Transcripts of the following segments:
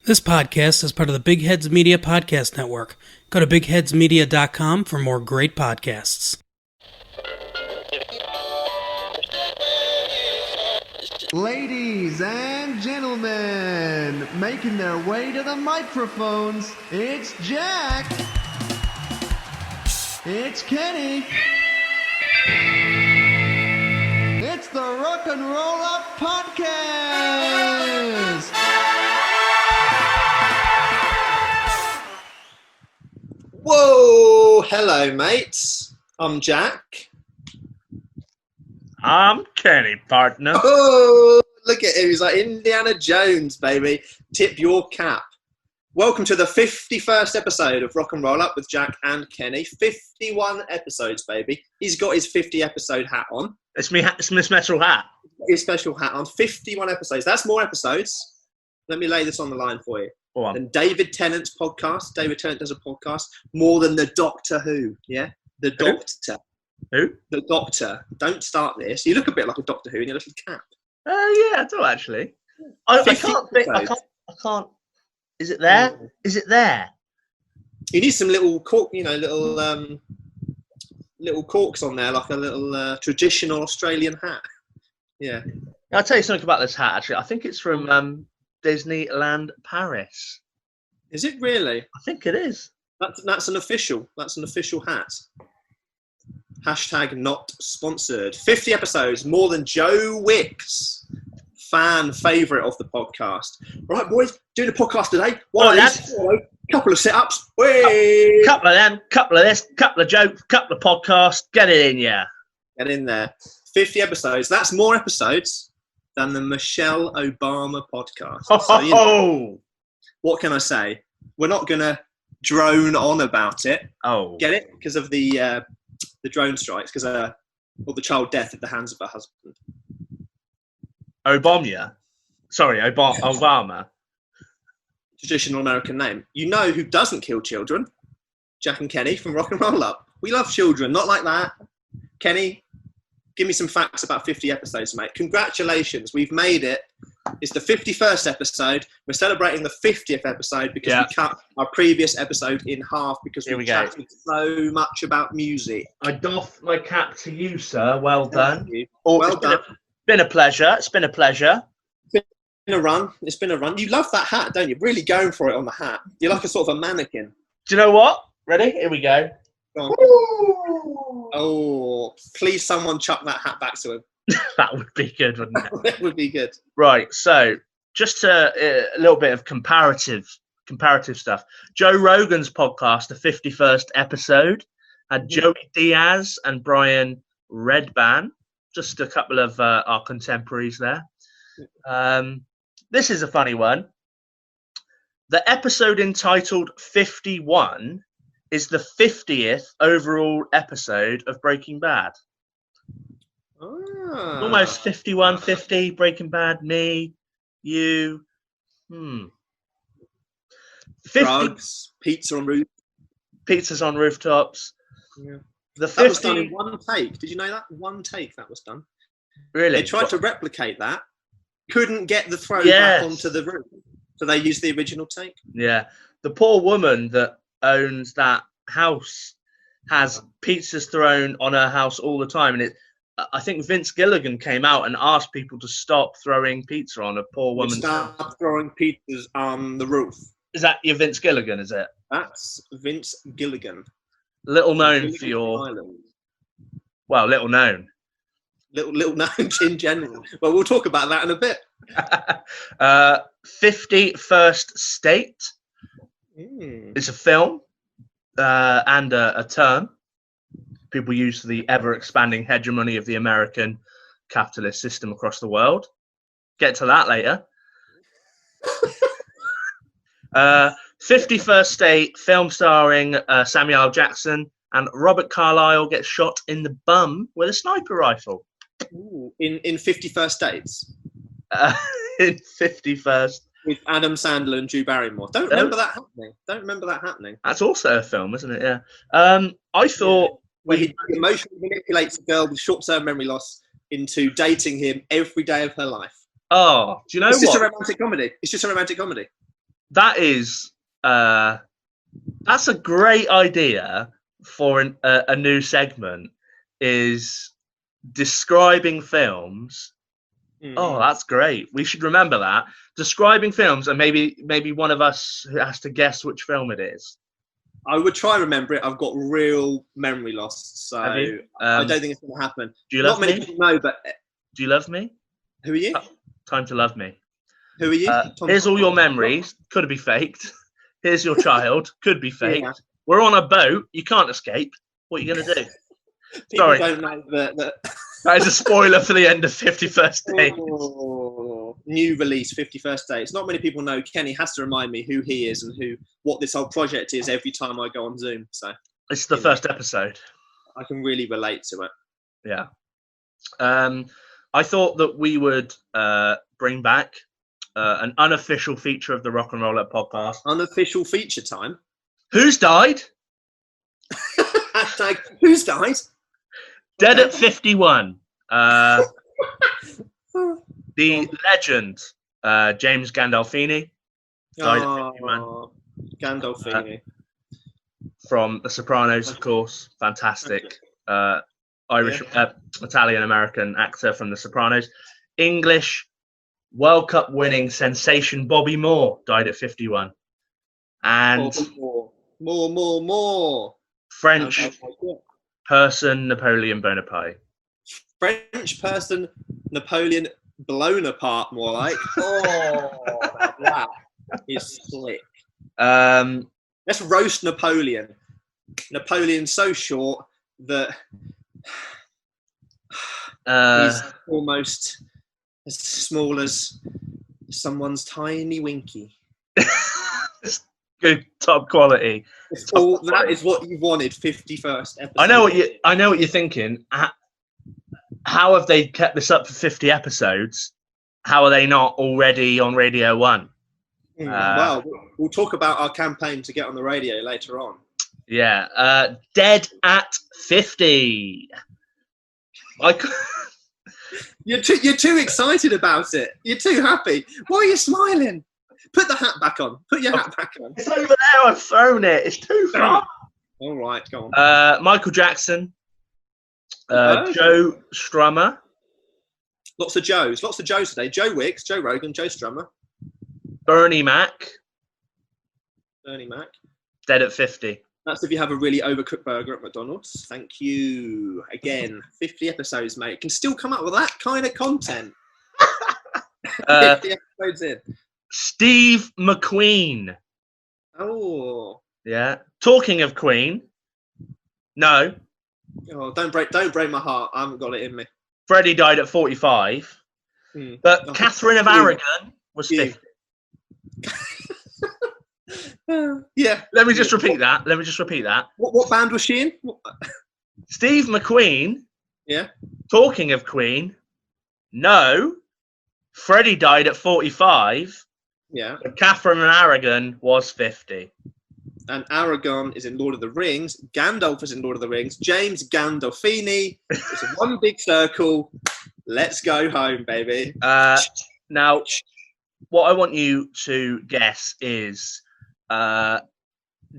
This podcast is part of the Big Heads Media Podcast Network. Go to bigheadsmedia.com for more great podcasts. Ladies and gentlemen, making their way to the microphones, it's Jack. It's Kenny. It's the Rock and Roll Up Podcast. Whoa! Hello, mates. I'm Jack. I'm Kenny, partner. Oh, look at him. He's like Indiana Jones, baby. Tip your cap. Welcome to the 51st episode of Rock and Roll Up with Jack and Kenny. 51 episodes, baby. He's got his 50 episode hat on. It's my special hat. His special hat on. 51 episodes. That's more episodes. Let me lay this on the line for you. Go on. And David Tennant's podcast. David Tennant does a podcast. More than the Doctor Who. Yeah? The Doctor. Who? The Doctor. Don't start this. You look a bit like a Doctor Who in your little cap. Yeah, I do actually. I can't think. I can't. Is it there? Oh. Is it there? You need some little cork, little corks on there, like a little traditional Australian hat. Yeah. I'll tell you something about this hat. Actually, I think it's from Disneyland Paris. Is it really? I think it is. That's an official. That's an official hat. Hashtag not sponsored. 50 episodes, more than Joe Wicks. Fan favourite of the podcast. Right, boys, doing a podcast today. One of these, couple of sit-ups. Whey! Couple of them, couple of this, couple of jokes, couple of podcasts. Get it in, yeah. Get in there. 50 episodes. That's more episodes than the Michelle Obama podcast. So, what can I say? We're not going to drone on about it. Oh. Get it? Because of the drone strikes, because or the child death at the hands of her husband. Obama. Sorry, Obama. Traditional American name. You know who doesn't kill children? Jack and Kenny from Rock and Roll Up. We love children, not like that. Kenny, give me some facts about 50 episodes, mate. Congratulations, we've made it. It's the 51st episode. We're celebrating the 50th episode because we cut our previous episode in half because we chatted so much about music. I doff my cap to you, sir. Well done. Well done. Been a pleasure. It's been a pleasure. It's been a run. It's been a run. You love that hat, don't you? Really going for it on the hat. You're like a sort of a mannequin. Do you know what? Ready? Here we go. Go on. Oh, please someone chuck that hat back to him. That would be good, wouldn't it? That would be good. Right, so just a little bit of comparative stuff. Joe Rogan's podcast, the 51st episode, had Joey Diaz and Brian Redban, just a couple of our contemporaries there. This is a funny one. The episode entitled 51 is the 50th overall episode of Breaking Bad. Almost 51, 50, Breaking Bad, me, you. 50, drugs, pizza on roof. Pizzas on rooftops. Yeah. The 50, that was done in one take. Did you know that? One take that was done. Really? They tried to replicate that. Couldn't get the throw back onto the roof. So they used the original take. Yeah. The poor woman that owns that house has pizzas thrown on her house all the time. And I think Vince Gilligan came out and asked people to stop throwing pizza on a poor woman's house. Stop throwing pizzas on the roof. Is that your Vince Gilligan, is it? That's Vince Gilligan. Little known for your... Island. Well, little known. Little known in general. Well, we'll talk about that in a bit. 51st State. It's a film and a term people use for the ever-expanding hegemony of the American capitalist system across the world. Get to that later. 51st State, film starring Samuel L. Jackson, and Robert Carlyle gets shot in the bum with a sniper rifle. Ooh, in 51st Dates? In 51st. With Adam Sandler and Drew Barrymore. Don't remember that happening. That's also a film, isn't it? Yeah. I thought... Where he emotionally manipulates a girl with short-term memory loss into dating him every day of her life. Oh, do you know It's what? just a romantic comedy. that is that's a great idea for a new segment. Is describing films. Oh, that's great. We should remember that. Describing films, and maybe one of us has to guess which film it is. I would try and remember it. I've got real memory loss, so I don't think it's going to happen. Do you love Not many me? people know, but Do you love me? who are you? Time to love me. Who are you? Here's all your memories. Could be faked. Here's your child. Could be faked. Yeah. We're on a boat. You can't escape. What are you going to do? Sorry. Don't know that. That is a spoiler for the end of 51st Dates. Oh, new release, 51st Dates. Not many people know. Kenny has to remind me who he is and what this whole project is every time I go on Zoom. So It's the first episode. I can really relate to it. Yeah. I thought that we would bring back an unofficial feature of the Rock and Roll Up podcast. Unofficial feature time. Who's died? Hashtag who's died? Dead at 51. The legend, James Gandolfini. Died at 51. Gandolfini. From The Sopranos, of course. Fantastic. Irish, Italian-American actor from The Sopranos. English World Cup winning sensation Bobby Moore died at 51. And More. French person Napoleon Bonaparte. French person Napoleon blown apart, more like. Oh, that is slick. Let's roast Napoleon. Napoleon's so short that he's almost as small as someone's tiny winky. Good, top quality. That is what you wanted. 51st episode. I know what you're thinking. How have they kept this up for 50 episodes? How are they not already on Radio 1? Well, we'll talk about our campaign to get on the radio later on. Yeah. Dead at 50. You're too excited about it. You're too happy. Why are you smiling? Put the hat back on. Put your hat back on. It's over there. I've thrown it. It's too far. All right, go on. Michael Jackson. Joe Strummer. Lots of Joes today. Joe Wicks, Joe Rogan, Joe Strummer. Bernie Mac. Dead at 50. That's if you have a really overcooked burger at McDonald's. Thank you. Again, 50 episodes, mate. Can still come up with that kind of content. 50 episodes in. Steve McQueen. Oh. Yeah. Talking of Queen. No. Oh, don't break my heart. I haven't got it in me. Freddie died at 45. But Catherine of Aragon was 50. Yeah. Let me just repeat that. What band was she in? Steve McQueen. Yeah. Talking of Queen. No. Freddie died at 45. Yeah. But Catherine of Aragon was 50. And Aragon is in Lord of the Rings. Gandalf is in Lord of the Rings. James Gandolfini. It's one big circle. Let's go home, baby. Now, what I want you to guess is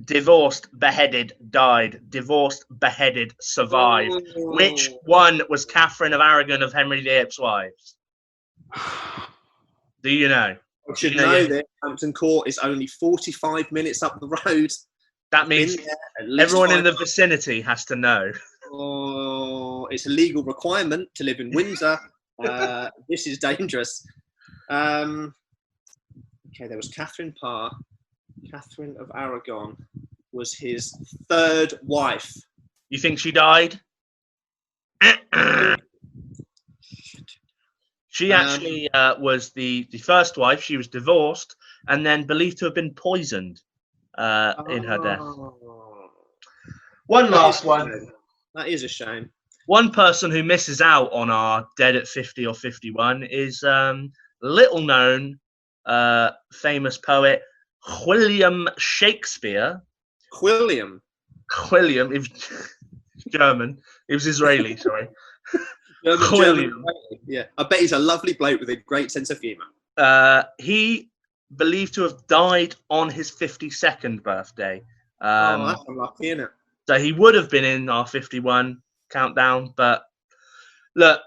divorced, beheaded, died. Divorced, beheaded, survived. Oh. Which one was Catherine of Aragon of Henry VIII's wives? Do you know? I should know that Hampton Court is only 45 minutes up the road. That means everyone in the vicinity has to know. Oh, it's a legal requirement to live in Windsor. This is dangerous. Okay, there was Catherine Parr. Catherine of Aragon was his third wife. You think she died? She actually was the first wife. She was divorced and then believed to have been poisoned in her death. One last one. That is a shame. One person who misses out on our Dead at 50 or 51 is little known famous poet William Shakespeare. William. He was German. He was Israeli, sorry. German, yeah, I bet he's a lovely bloke with a great sense of humour. He believed to have died on his 52nd birthday. That's unlucky, isn't it? So he would have been in our 51 countdown, but look,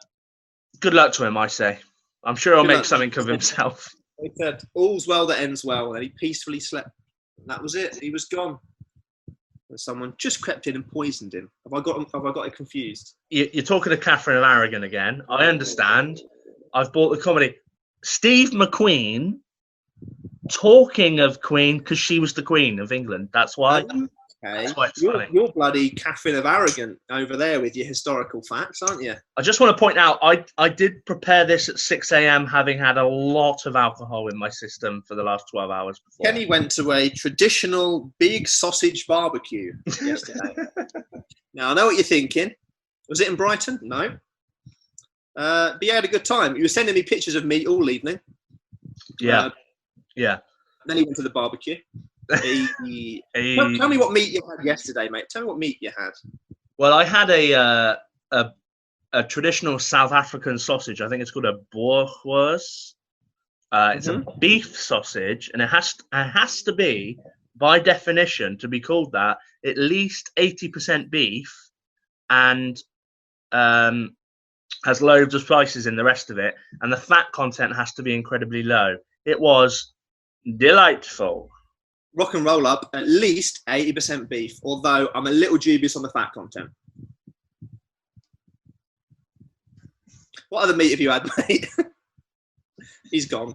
good luck to him, I say. I'm sure he'll Good make luck. something of himself. He said, "All's well that ends well," and he peacefully slept. That was it. He was gone. And someone just crept in and poisoned him. Have I got it confused? You're talking to Catherine of Aragon again. I understand. I've bought the comedy. Steve McQueen, talking of Queen, because she was the Queen of England. That's why. Okay. That's why it's funny. You're bloody Catherine of Aragon over there with your historical facts, aren't you? I just want to point out, I did prepare this at 6 a.m. having had a lot of alcohol in my system for the last 12 hours before. Kenny went to a traditional big sausage barbecue yesterday. Now, I know what you're thinking. Was it in Brighton? No. But you had a good time. You were sending me pictures of meat all evening. Yeah. Yeah. Then he went to the barbecue. Tell me what meat you had yesterday, mate. Tell me what meat you had. Well, I had a traditional South African sausage. I think it's called a boerewors. It's a beef sausage, and it has to be, by definition, to be called that, at least 80% beef, and has loads of spices in the rest of it, and the fat content has to be incredibly low. It was delightful. Rock and Roll Up, at least 80% beef, although I'm a little dubious on the fat content. What other meat have you had, mate? He's gone.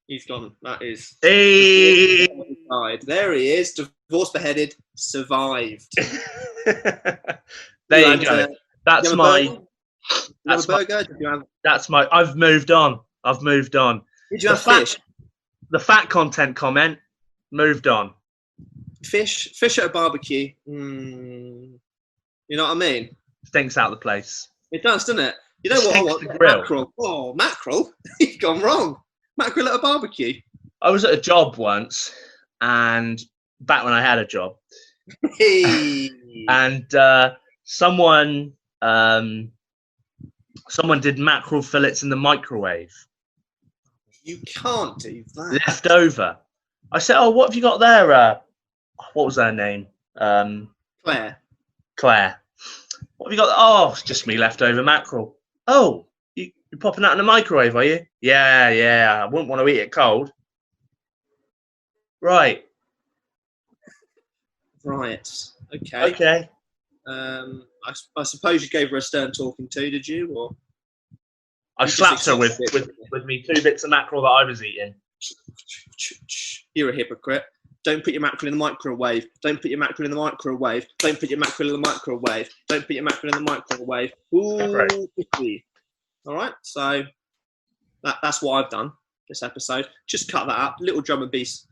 That is... Hey! There he is. Divorced, beheaded, survived. There you go. That's my... That's my burger? Did you have... That's my... I've moved on. Did you have fish? The fat content comment, moved on. Fish at a barbecue. You know what I mean? Stinks out the place. It does, doesn't it? You know what I want? Mackerel. Oh, mackerel? You've gone wrong. Mackerel at a barbecue. I was at a job once, and back when I had a job, and someone did mackerel fillets in the microwave. You can't do that. Left over. I said, "Oh, what have you got there?" What was her name? Claire. What have you got? Oh, it's just me leftover mackerel. Oh, you're popping that in the microwave, are you? Yeah. I wouldn't want to eat it cold. Right. Okay. I suppose you gave her a stern talking to, did you? Or I slapped her with me 2 bits of mackerel that I was eating. You're a hypocrite. Don't put your mackerel in the microwave. Don't put your mackerel in the microwave. Don't put your mackerel in the microwave. Don't put your mackerel in the microwave. Ooh, all right. So that's what I've done this episode. Just cut that up. Little drum and bass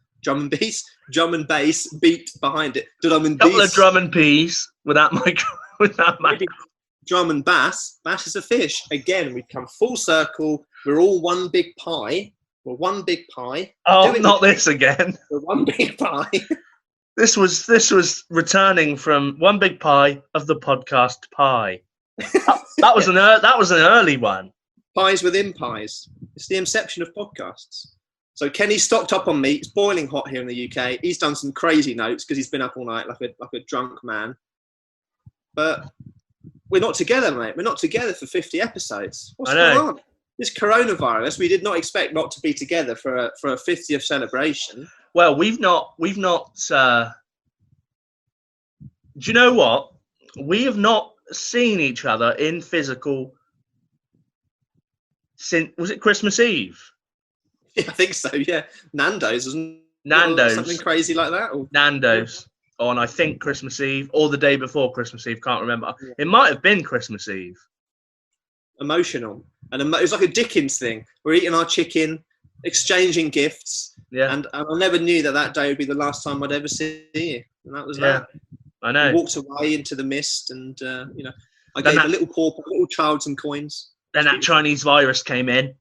beat behind it. Couple of drum and peas with that mackerel. Drum and bass. Bass is a fish. Again, we've come full circle. We're all one big pie. We're one big pie. Oh, not this again. We're one big pie. This was returning from one big pie of the podcast pie. That was an early one. Pies within pies. It's the inception of podcasts. So Kenny stocked up on meat. It's boiling hot here in the UK. He's done some crazy notes because he's been up all night like a drunk man. But we're not together, mate. We're not together for 50 episodes. What's going on? This coronavirus, we did not expect not to be together for a 50th celebration. Well, we've not. Do you know what? We have not seen each other in physical since, was it Christmas Eve? Yeah, I think so. Yeah, Nando's, wasn't Nando's, something crazy like that. Or... Nando's on, I think, Christmas Eve or the day before Christmas Eve. Can't remember. Yeah. It might have been Christmas Eve. Emotional. And it was like a Dickens thing. We're eating our chicken, exchanging gifts. Yeah. And I never knew that day would be the last time I'd ever see you. And that was that. I know. We walked away into the mist and, I gave a little child some coins. Then that Chinese virus came in.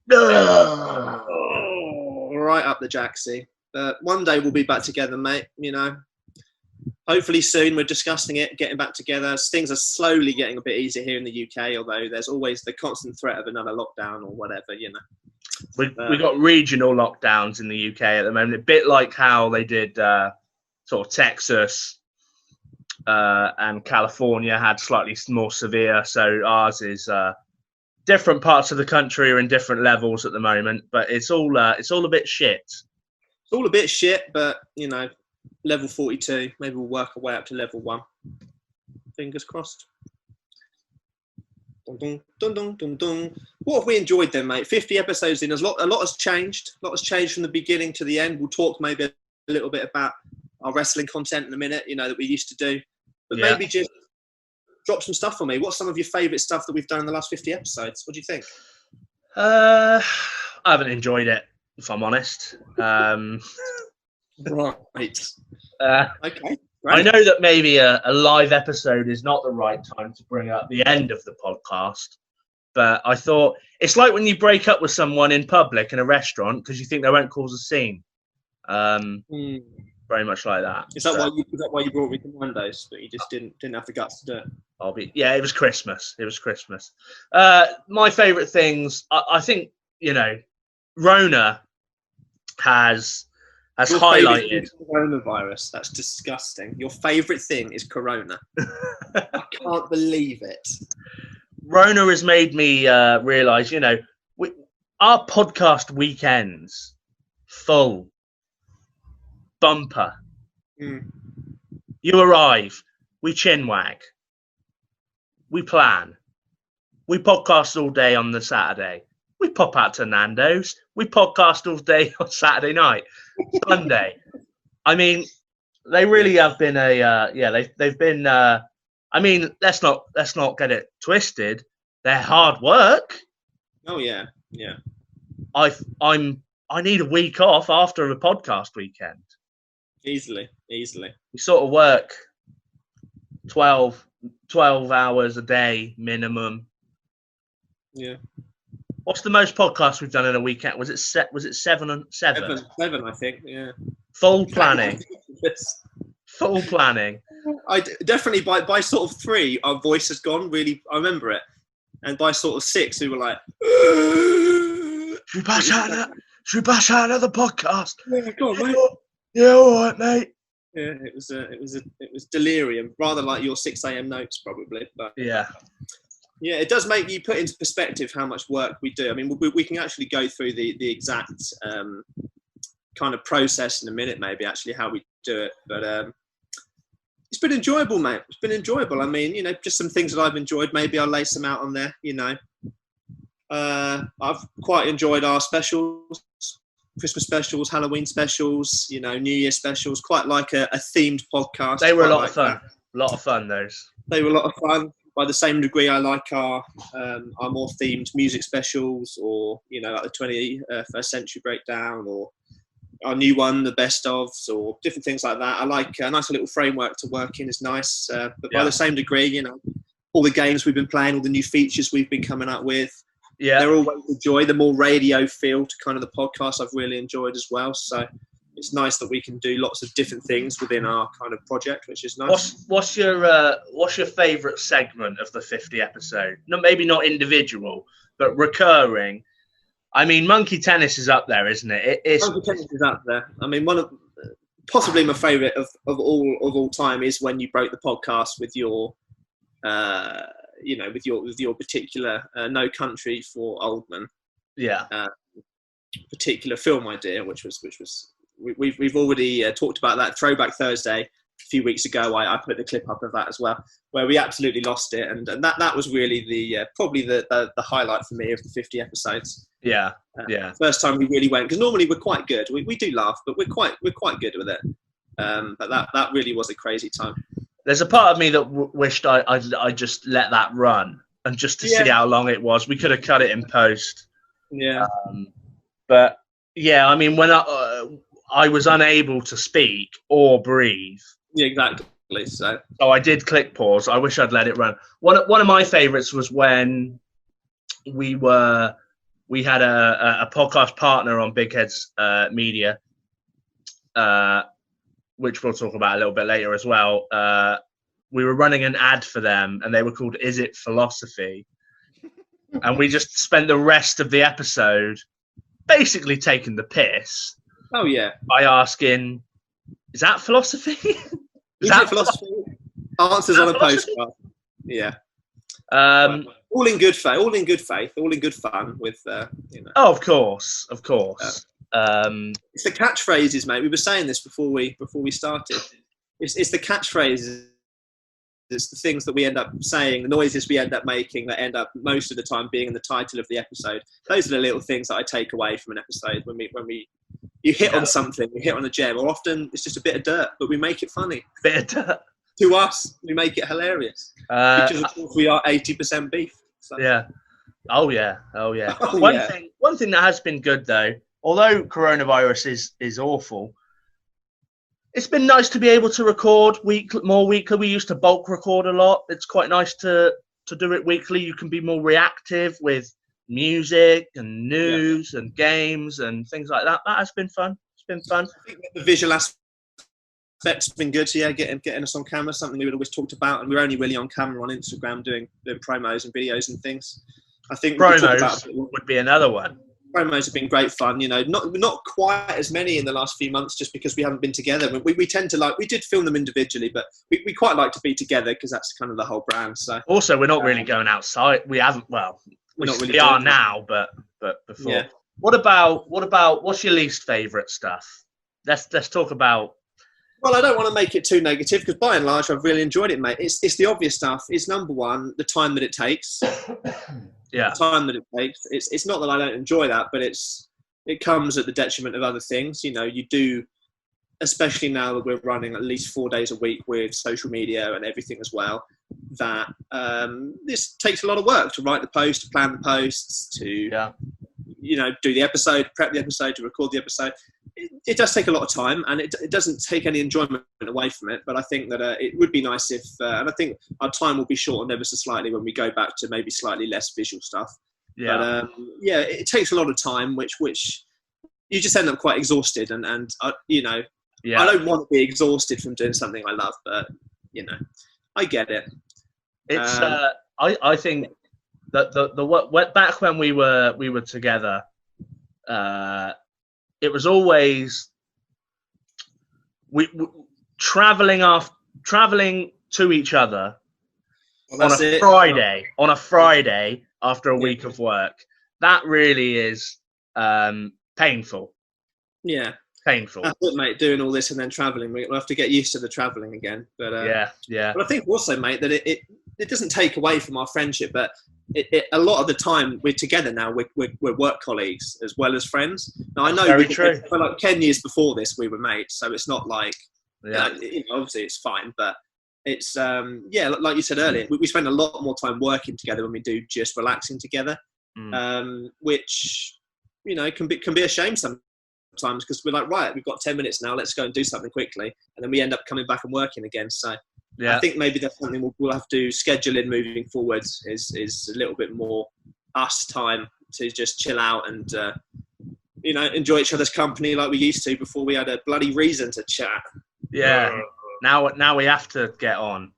Right up the jacksie. But one day we'll be back together, mate. Hopefully soon. We're discussing it, getting back together. Things are slowly getting a bit easier here in the UK, although there's always the constant threat of another lockdown or whatever, We got regional lockdowns in the UK at the moment, a bit like how they did sort of Texas and California had slightly more severe. So ours is different parts of the country are in different levels at the moment, but it's all a bit shit. It's all a bit shit, but level 42. Maybe we'll work our way up to level 1. Fingers crossed. Dun, dun, dun, dun, dun. What have we enjoyed then, mate? 50 episodes in. A lot has changed. A lot has changed from the beginning to the end. We'll talk maybe a little bit about our wrestling content in a minute, that we used to do. But maybe just drop some stuff for me. What's some of your favourite stuff that we've done in the last 50 episodes? What do you think? I haven't enjoyed it, if I'm honest. Right. Okay. Right. I know that maybe a live episode is not the right time to bring up the end of the podcast, but I thought it's like when you break up with someone in public in a restaurant because you think they won't cause a scene. Very much like that. Is that why you brought me to Nando's, but you just didn't have the guts to do it? It was Christmas. My favourite things, I think, Rona has Your highlighted coronavirus. That's disgusting. Your favourite thing is Corona. I can't believe it. Rona has made me realise, our podcast weekends full bumper. You arrive, we chinwag, we plan, we podcast all day on the Saturday. We pop out to Nando's. We podcast all day on Saturday night, Sunday. I mean, they really have been they've been. I mean, let's not get it twisted. They're hard work. Oh yeah. I need a week off after a podcast weekend. Easily. We sort of work 12 hours a day minimum. Yeah. What's the most podcasts we've done in a weekend? Was it 7? 7, I think. Yeah. Full planning. Full planning. I definitely by sort of 3, our voice has gone really. I remember it, and by sort of 6, we were like, "Should we bash out another podcast?" Yeah, go on, mate. Yeah, all right, mate. Yeah, it was delirium, rather like your 6 a.m. notes, probably. But yeah. Yeah, it does make you put into perspective how much work we do. I mean, we can actually go through the exact kind of process in a minute, maybe actually how we do it. But it's been enjoyable, mate. It's been enjoyable. I mean, just some things that I've enjoyed. Maybe I'll lay some out on there. I've quite enjoyed our specials, Christmas specials, Halloween specials, New Year specials. Quite like a themed podcast. They were a lot of fun. A lot of fun, those. They were a lot of fun. By the same degree, I like our more themed music specials, or like the 21st century breakdown, or our new one, the best ofs, or different things like that. I like a nice little framework to work in. Is nice, but by the same degree, all the games we've been playing, all the new features we've been coming up with, they're always a joy. The more radio feel to kind of the podcast, I've really enjoyed as well. So it's nice that we can do lots of different things within our kind of project, which is nice. What's your favourite segment of the 50 episode? Maybe not individual, but recurring. I mean, Monkey Tennis is up there, isn't it? Monkey Tennis is up there. I mean, possibly my favourite of all time is when you broke the podcast with your, with your particular No Country for Old Men. Yeah. Particular film idea, which was. We've already talked about that Throwback Thursday a few weeks ago. I put the clip up of that as well, where we absolutely lost it, and that was really the probably the highlight for me of the 50 episodes. Yeah. First time we really went, because normally we're quite good. We do laugh, but we're quite good with it. But that really was a crazy time. There's a part of me that wished I just let that run and just to see how long it was. We could have cut it in post. Yeah. But yeah, I mean, when I was unable to speak or breathe. Yeah, exactly. So I did click pause. I wish I'd let it run. One of my favourites was when we had a podcast partner on Big Heads Media, which we'll talk about a little bit later as well. We were running an ad for them, and they were called "Is It Philosophy?" And we just spent the rest of the episode basically taken the piss Oh yeah. by asking, "Is that philosophy?" Is it philosophy? Answers on a postcard. Yeah. All in good faith. All in good faith. All in good fun. With Oh, of course. It's the catchphrases, mate. We were saying this before we started. It's the catchphrases. It's the things that we end up saying, the noises we end up making that end up most of the time being in the title of the episode. Those are the little things that I take away from an episode when you hit on something, you hit on a gem, or often it's just a bit of dirt, but we make it funny. Bit of dirt. To us, we make it hilarious because of course we are 80% beef. So. Yeah. Oh yeah. Oh yeah. Oh, One thing that has been good though, although coronavirus is awful, it's been nice to be able to record more weekly. We used to bulk record a lot. It's quite nice to do it weekly. You can be more reactive with music and news and games and things like that. That has been fun. It's been fun. I think the visual aspect's been good. So yeah, getting us on camera, something we had always talked about, and we're only really on camera on Instagram doing promos and videos and things. I think promos would be another one. Promos have been great fun, not quite as many in the last few months just because we haven't been together. We tend to we did film them individually, but we quite like to be together because that's kind of the whole brand. So also we're not really going outside. We haven't, we are now, but before. Yeah. What about what's your least favourite stuff? Let's talk about. Well, I don't want to make it too negative because by and large I've really enjoyed it, mate. It's the obvious stuff. It's number one, the time that it takes. Yeah. The time that it takes. It's not that I don't enjoy that, but it comes at the detriment of other things. You do, especially now that we're running at least 4 days a week with social media and everything as well, that this takes a lot of work to write the post, to plan the posts, to do the episode, prep the episode, to record the episode. It does take a lot of time, and it doesn't take any enjoyment away from it. But I think that it would be nice if, and I think our time will be shortened ever so slightly when we go back to maybe slightly less visual stuff. Yeah. But it takes a lot of time, which you just end up quite exhausted, and I don't want to be exhausted from doing something I love, but I get it. It's I think that the back when we were together, it was always we traveling to each other on a Friday after a week of work. That really is painful. Yeah. Painful. That's it, mate, doing all this and then travelling. We'll have to get used to the travelling again. But yeah. But I think also, mate, that it doesn't take away from our friendship, but a lot of the time we're together now. We're work colleagues as well as friends. Now I know for like 10 years before this we were mates, so it's not like obviously it's fine, but it's like you said earlier, we spend a lot more time working together than we do just relaxing together, which can be a shame sometimes because we're like, right, we've got 10 minutes now, let's go and do something quickly, and then we end up coming back and working again. So I think maybe that's something we'll have to schedule in moving forwards is a little bit more us time to just chill out and enjoy each other's company like we used to before we had a bloody reason to chat. Yeah. Now we have to get on.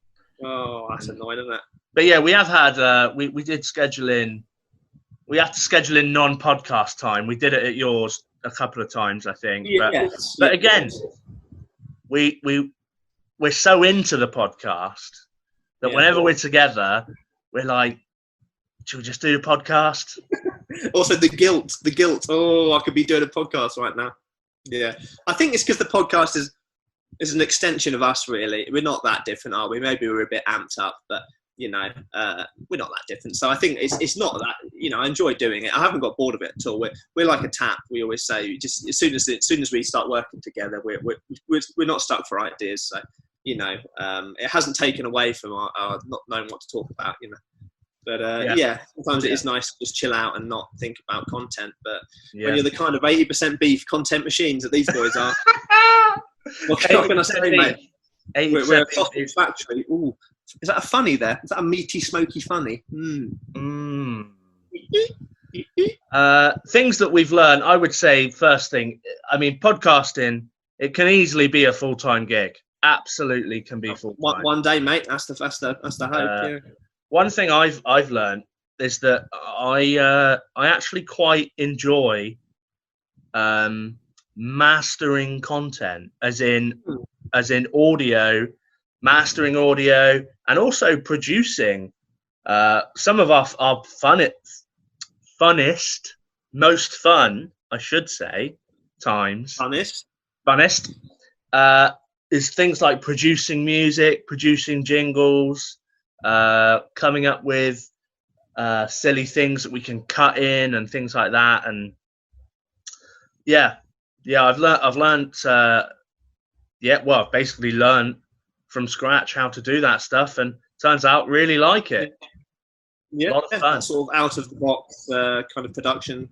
Oh, that's annoying, isn't it? But yeah, we have had we did schedule in. We have to schedule in non-podcast time. We did it at yours a couple of times, I think. But again, we're so into the podcast that whenever we're together, we're like, should we just do a podcast? Also, the guilt. Oh, I could be doing a podcast right now. Yeah. I think it's because the podcast is an extension of us, really. We're not that different, are we? Maybe we're a bit amped up, but, we're not that different. So I think it's not that, I enjoy doing it. I haven't got bored of it at all. We're like a tap. We always say, just as soon as we start working together, we're not stuck for ideas. So, it hasn't taken away from our not knowing what to talk about, But sometimes it is nice to just chill out and not think about content. But when you're the kind of 80% beef content machines that these boys are, what can I say, mate? We're a sausage factory. Ooh, is that a funny there? Is that a meaty, smoky funny? Things that we've learned, I would say, first thing, podcasting, it can easily be a full-time gig. Absolutely can be full-time. One day, mate. That's the hope. One thing I've learned is that I actually quite enjoy mastering content, as in audio, mastering audio, and also producing some of our funnest, most fun, I should say, times. Funnest. Is things like producing music, producing jingles, coming up with silly things that we can cut in and things like that. And I've learned I've basically learned from scratch how to do that stuff, and turns out really like it. Yeah, a lot of fun. Sort of out of the box kind of production.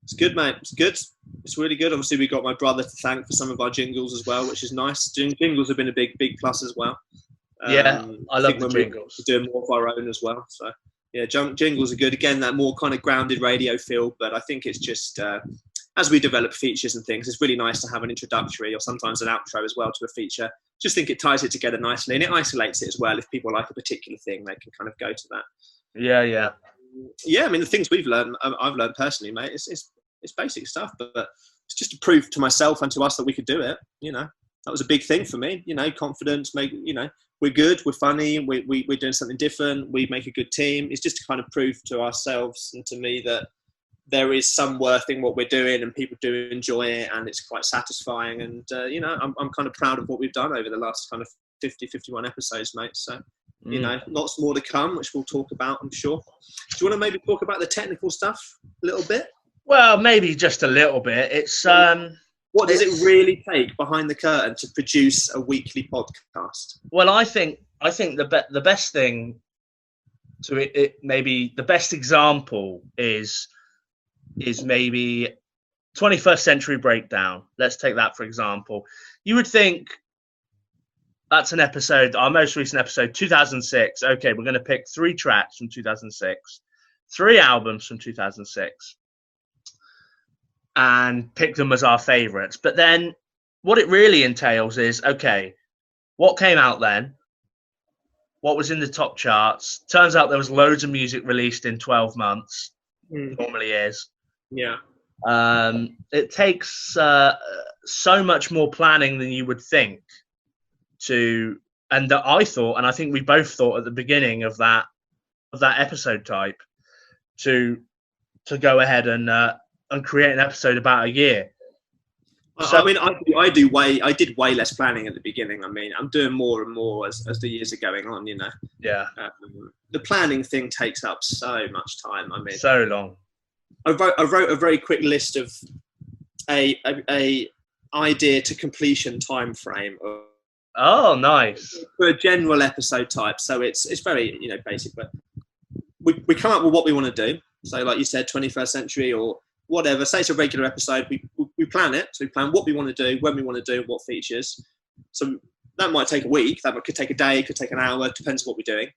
It's good, mate. It's good. It's really good. Obviously, we got my brother to thank for some of our jingles as well, which is nice. Doing jingles have been a big plus as well. I love the jingles. We're doing more of our own as well. So, yeah, jingles are good. Again, that more kind of grounded radio feel, but I think it's just, as we develop features and things, it's really nice to have an introductory or sometimes an outro as well to a feature. Just think it ties it together nicely, and it isolates it as well. If people like a particular thing, they can kind of go to that. Yeah. I mean, the things I've learned personally, mate, it's basic stuff, but it's just to prove to myself and to us that we could do it. You know, that was a big thing for me. You know, confidence, we're good, we're funny, we're doing something different, we make a good team. It's just to kind of prove to ourselves and to me that there is some worth in what we're doing, and people do enjoy it, and it's quite satisfying. And I'm kind of proud of what we've done over the last kind of 51 episodes, mate. So. You know, lots more to come, which we'll talk about, I'm sure. Do you want to maybe talk about the technical stuff a little bit? Well, maybe just a little bit. It's what does it really take behind the curtain to produce a weekly podcast? Well, I think the best thing to it maybe the best example is maybe 21st Century Breakdown. Let's take that for example. You would think, that's an episode, our most recent episode, 2006. Okay, we're going to pick 3 tracks from 2006, 3 albums from 2006, and pick them as our favorites. But then what it really entails is, okay, what came out then? What was in the top charts? Turns out there was loads of music released in 12 months. Normally is. Yeah. It takes so much more planning than you would think. I thought, and I think we both thought at the beginning of that episode type, to go ahead and create an episode about a year. So, I mean, I did way less planning at the beginning. I mean, I'm doing more and more as the years are going on. You know. Yeah. The planning thing takes up so much time. I mean, so long. I wrote a very quick list of a idea to completion time frame. Oh, nice. For a general episode type, so it's very basic, but we come up with what we want to do. So, like you said, 21st Century or whatever. Say it's a regular episode. We plan it. So we plan what we want to do, when we want to do, what features. So that might take a week. That could take a day. Could take an hour. Depends on what we're doing.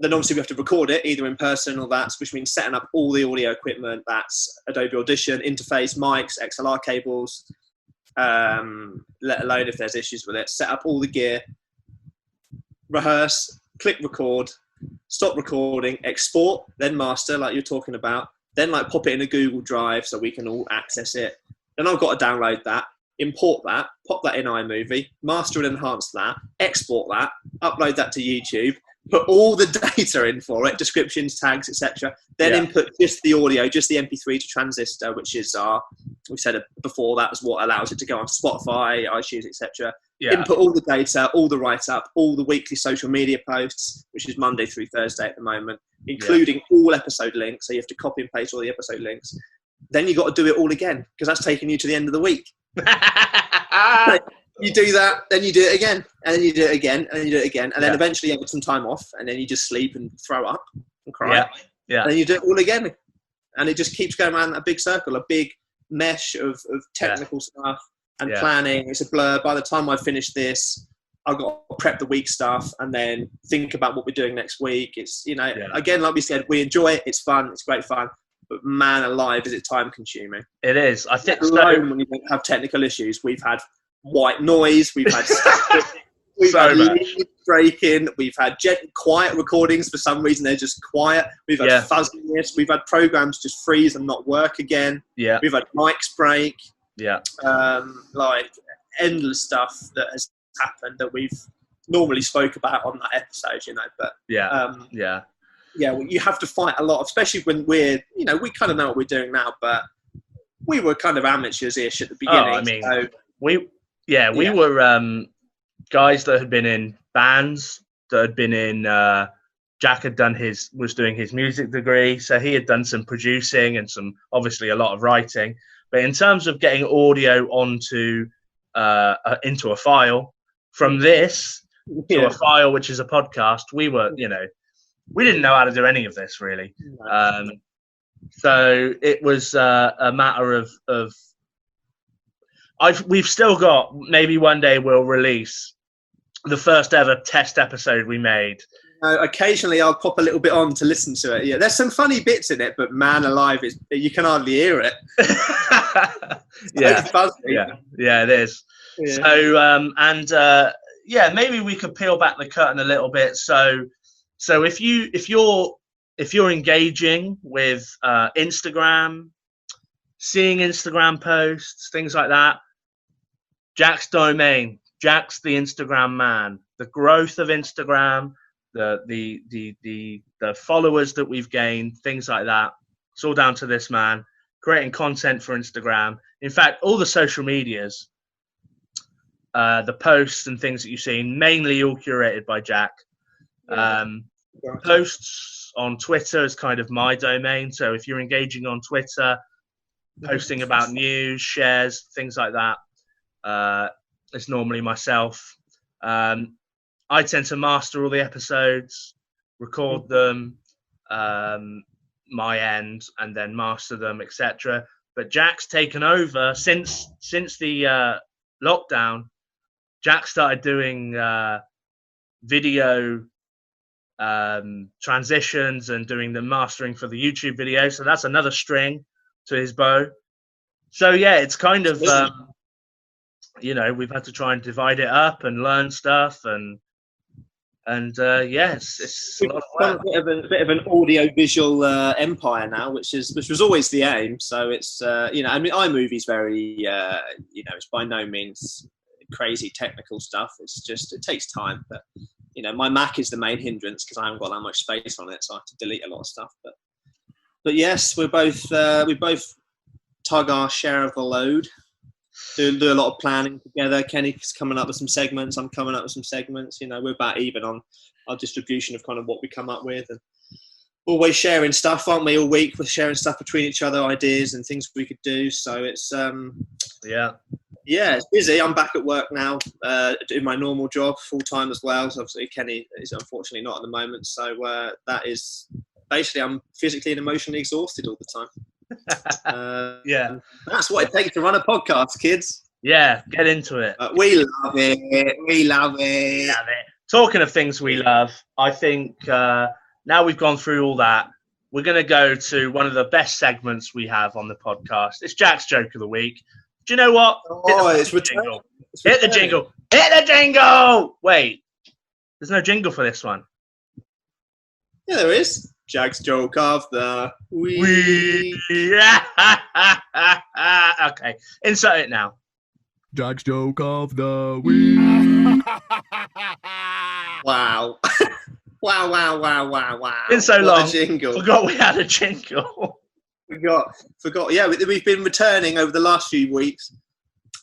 Then obviously we have to record it either in person or which means setting up all the audio equipment. That's Adobe Audition, interface, mics, XLR cables. Let alone if there's issues with it, set up all the gear, rehearse, click record, stop recording, export, then master like you're talking about, then like pop it in a Google Drive so we can all access it. Then I've got to download that, import that, pop that in iMovie, master and enhance that, export that, upload that to YouTube, put all the data in for it, descriptions, tags, etc. Then input just the audio, just the MP3 to Transistor, which is we said before, that was what allows it to go on Spotify, iTunes, etc. Yeah. Input all the data, all the write-up, all the weekly social media posts, which is Monday through Thursday at the moment, including all episode links. So you have to copy and paste all the episode links. Then you got to do it all again because that's taking you to the end of the week. You do that, then you do it again, and then you do it again, and then you do it again, and then eventually you have some time off, and then you just sleep and throw up and cry. Yeah. And then you do it all again, and it just keeps going around that big circle, a big mesh of technical stuff and planning. It's a blur. By the time I finish this, I've got to prep the week stuff and then think about what we're doing next week. It's again, like we said, we enjoy it. It's fun. It's great fun. But man alive, is it time consuming? It is. I think alone when you don't have technical issues, we've had white noise, we've had static, We've So had much. leaves breaking. We've had quiet recordings. For some reason, they're just quiet. We've had fuzziness. We've had programs just freeze and not work again. Yeah. We've had mics break. Yeah. Like endless stuff that has happened that we've normally spoke about on that episode, But yeah. Well, you have to fight a lot, especially when we're, we kind of know what we're doing now, but we were kind of amateurs-ish at the beginning. Oh, I mean, we were guys that had been in bands, that had been in. Jack was doing his music degree, so he had done some producing and obviously a lot of writing. But in terms of getting audio onto into a file from this to a file which is a podcast, we were, we didn't know how to do any of this really. So it was a matter of we've still got, maybe one day we'll release the first ever test episode we made. Occasionally I'll pop a little bit on to listen to it. Yeah, there's some funny bits in it, but man alive, you can hardly hear it. Yeah, it is. Yeah. So maybe we could peel back the curtain a little bit. So if you're engaging with Instagram, seeing Instagram posts, things like that, Jack's domain, Jack's the Instagram man. The growth of Instagram, the followers that we've gained, things like that, it's all down to this man creating content for Instagram. In fact, all the social medias, the posts and things that you've seen, mainly all curated by Jack. Posts on Twitter is kind of my domain. So if you're engaging on Twitter, posting about news, shares, things like that, it's normally myself. I tend to master all the episodes, record them, my end, and then master them, etc. But Jack's taken over since the lockdown. Jack started doing video transitions and doing the mastering for the YouTube video. So that's another string to his bow. So it's kind of we've had to try and divide it up and learn stuff it's a lot of work. a bit of an audio visual empire now, which was always the aim. So it's iMovie's very it's by no means crazy technical stuff. It's just, it takes time, but my Mac is the main hindrance because I haven't got that much space on it, so I have to delete a lot of stuff. But yes, we both tug our share of the load. Do a lot of planning together. Kenny's coming up with some segments. I'm coming up with some segments. We're about even on our distribution of kind of what we come up with, and always sharing stuff, aren't we? All week we're sharing stuff between each other, ideas and things we could do. So it's it's busy. I'm back at work now, doing my normal job full time as well. So obviously Kenny is unfortunately not at the moment. So that is basically, I'm physically and emotionally exhausted all the time. That's what it takes to run a podcast, kids. Get into it. We love it. Talking of things we love, I think now we've gone through all that, we're going to go to one of the best segments we have on the podcast. It's Jack's Joke of the Week. Do you know what? It's returning. Hit the jingle. Hit the jingle. Wait, there's no jingle for this one. Yeah, there is. Jack's Joke of the Week. Okay, insert it now. Jack's Joke of the Week. Wow. Wow. Been so long. Jingle. Forgot we had a jingle. Forgot. Yeah, we've been returning over the last few weeks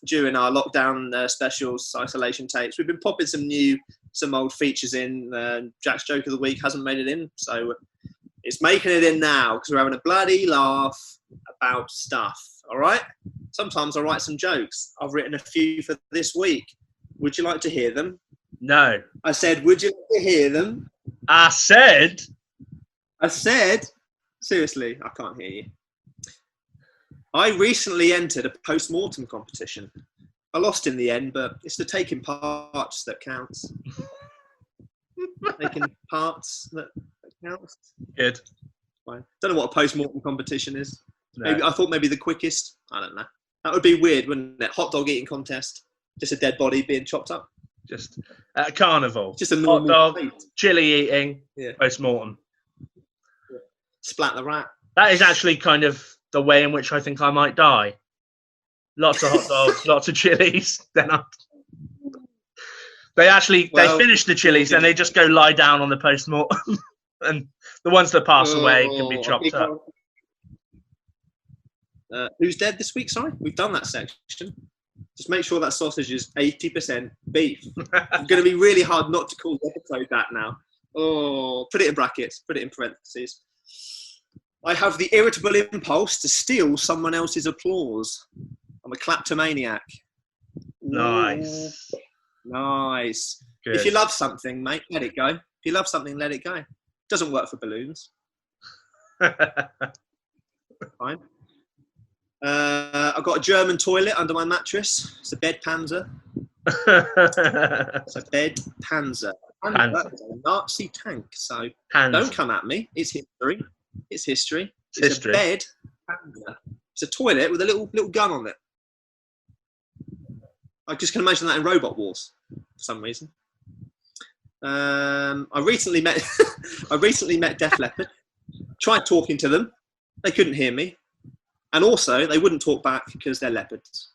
during our lockdown specials, isolation tapes. We've been popping some old features in. Jack's Joke of the Week hasn't made it in, so it's making it in now because we're having a bloody laugh about stuff. All right? Sometimes I write some jokes. I've written a few for this week. Would you like to hear them? No. I said, would you like to hear them? I said. Seriously, I can't hear you. I recently entered a post-mortem competition. I lost in the end, but it's the taking parts that counts. Taking parts that counts. Good. Fine. Don't know what a post-mortem competition is. No. I thought maybe the quickest. I don't know. That would be weird, wouldn't it? Hot dog eating contest. Just a dead body being chopped up. Just at a carnival. Just a hot normal dog, plate. chili eating, Yeah. post-mortem. Splat the rat. That is actually kind of the way in which I think I might die. Lots of hot dogs, lots of chilies. Then they finish the chilies, then they just go lie down on the post-mortem. And the ones that pass away can be chopped up. Who's dead this week? Sorry, we've done that section. Just make sure that sausage is 80% beef. It's going to be really hard not to call the episode that now. Oh, put it in brackets, put it in parentheses. I have the irritable impulse to steal someone else's applause. I'm a kleptomaniac. Nice. Nice. Good. If you love something, mate, let it go. If you love something, let it go. Doesn't work for balloons. Fine. I've got a German toilet under my mattress. It's a bed panzer. It's a bed panzer. Panzer. It's a Nazi tank. So Panzer. don't come at me. It's history. It's history. It's history. a bed panzer. It's a toilet with a little gun on it. I just can imagine that in Robot Wars for some reason. I recently met Def Leppard. Tried talking to them. They couldn't hear me. And also, they wouldn't talk back because they're leopards.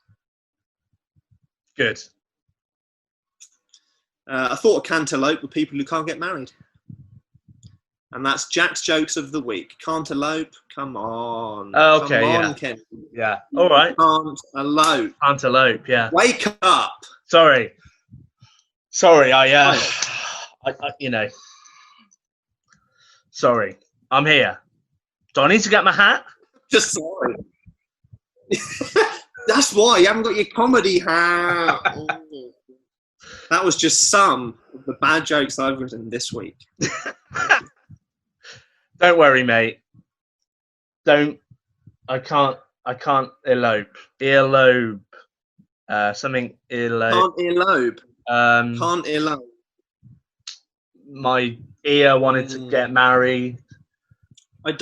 Good. I thought of cantaloupe with people who can't get married. And that's Jack's jokes of the week. Cantaloupe, come on. Okay, come on, yeah. Ken. Yeah. All right. Cantaloupe. Antelope, yeah. Wake up. Sorry, I sorry. I'm here. Do I need to get my hat? Just sorry. That's why you haven't got your comedy hat. Oh. That was just some of the bad jokes I've written this week. Don't worry, mate. I can't elope. Earlobe. Something earlobe. Can't elope. Can't elope. My ear wanted to get married. I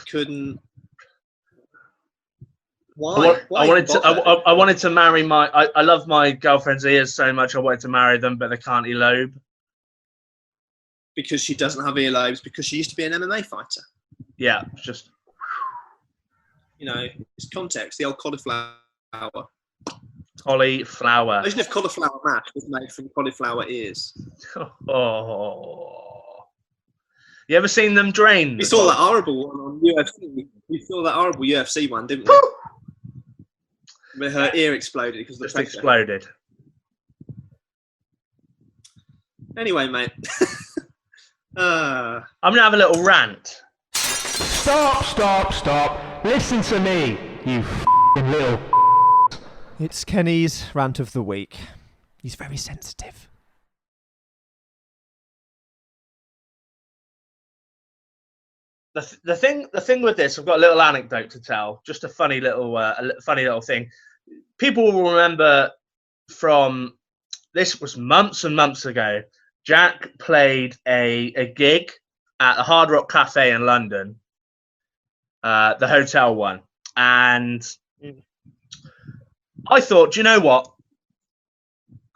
couldn't. Why? I wanted to marry I love my girlfriend's ears so much. I wanted to marry them, but they can't elope. Because she doesn't have earlobes. Because she used to be an MMA fighter. Yeah, just it's context. The old cauliflower. cauliflower. Imagine if cauliflower mash was made from cauliflower ears. Oh, you ever seen them drain? We saw that horrible one on UFC. We saw that horrible UFC one, didn't we? Where her ear exploded because of the Just pressure. exploded. Anyway, mate. I'm gonna have a little rant. Stop. Listen to me, you f***ing little. It's Kenny's rant of the week. He's very sensitive. The thing with this, I've got a little anecdote to tell. Just a funny little thing. People will remember from this was months and months ago. Jack played a gig at the Hard Rock Cafe in London, the hotel one, and I thought, do you know what?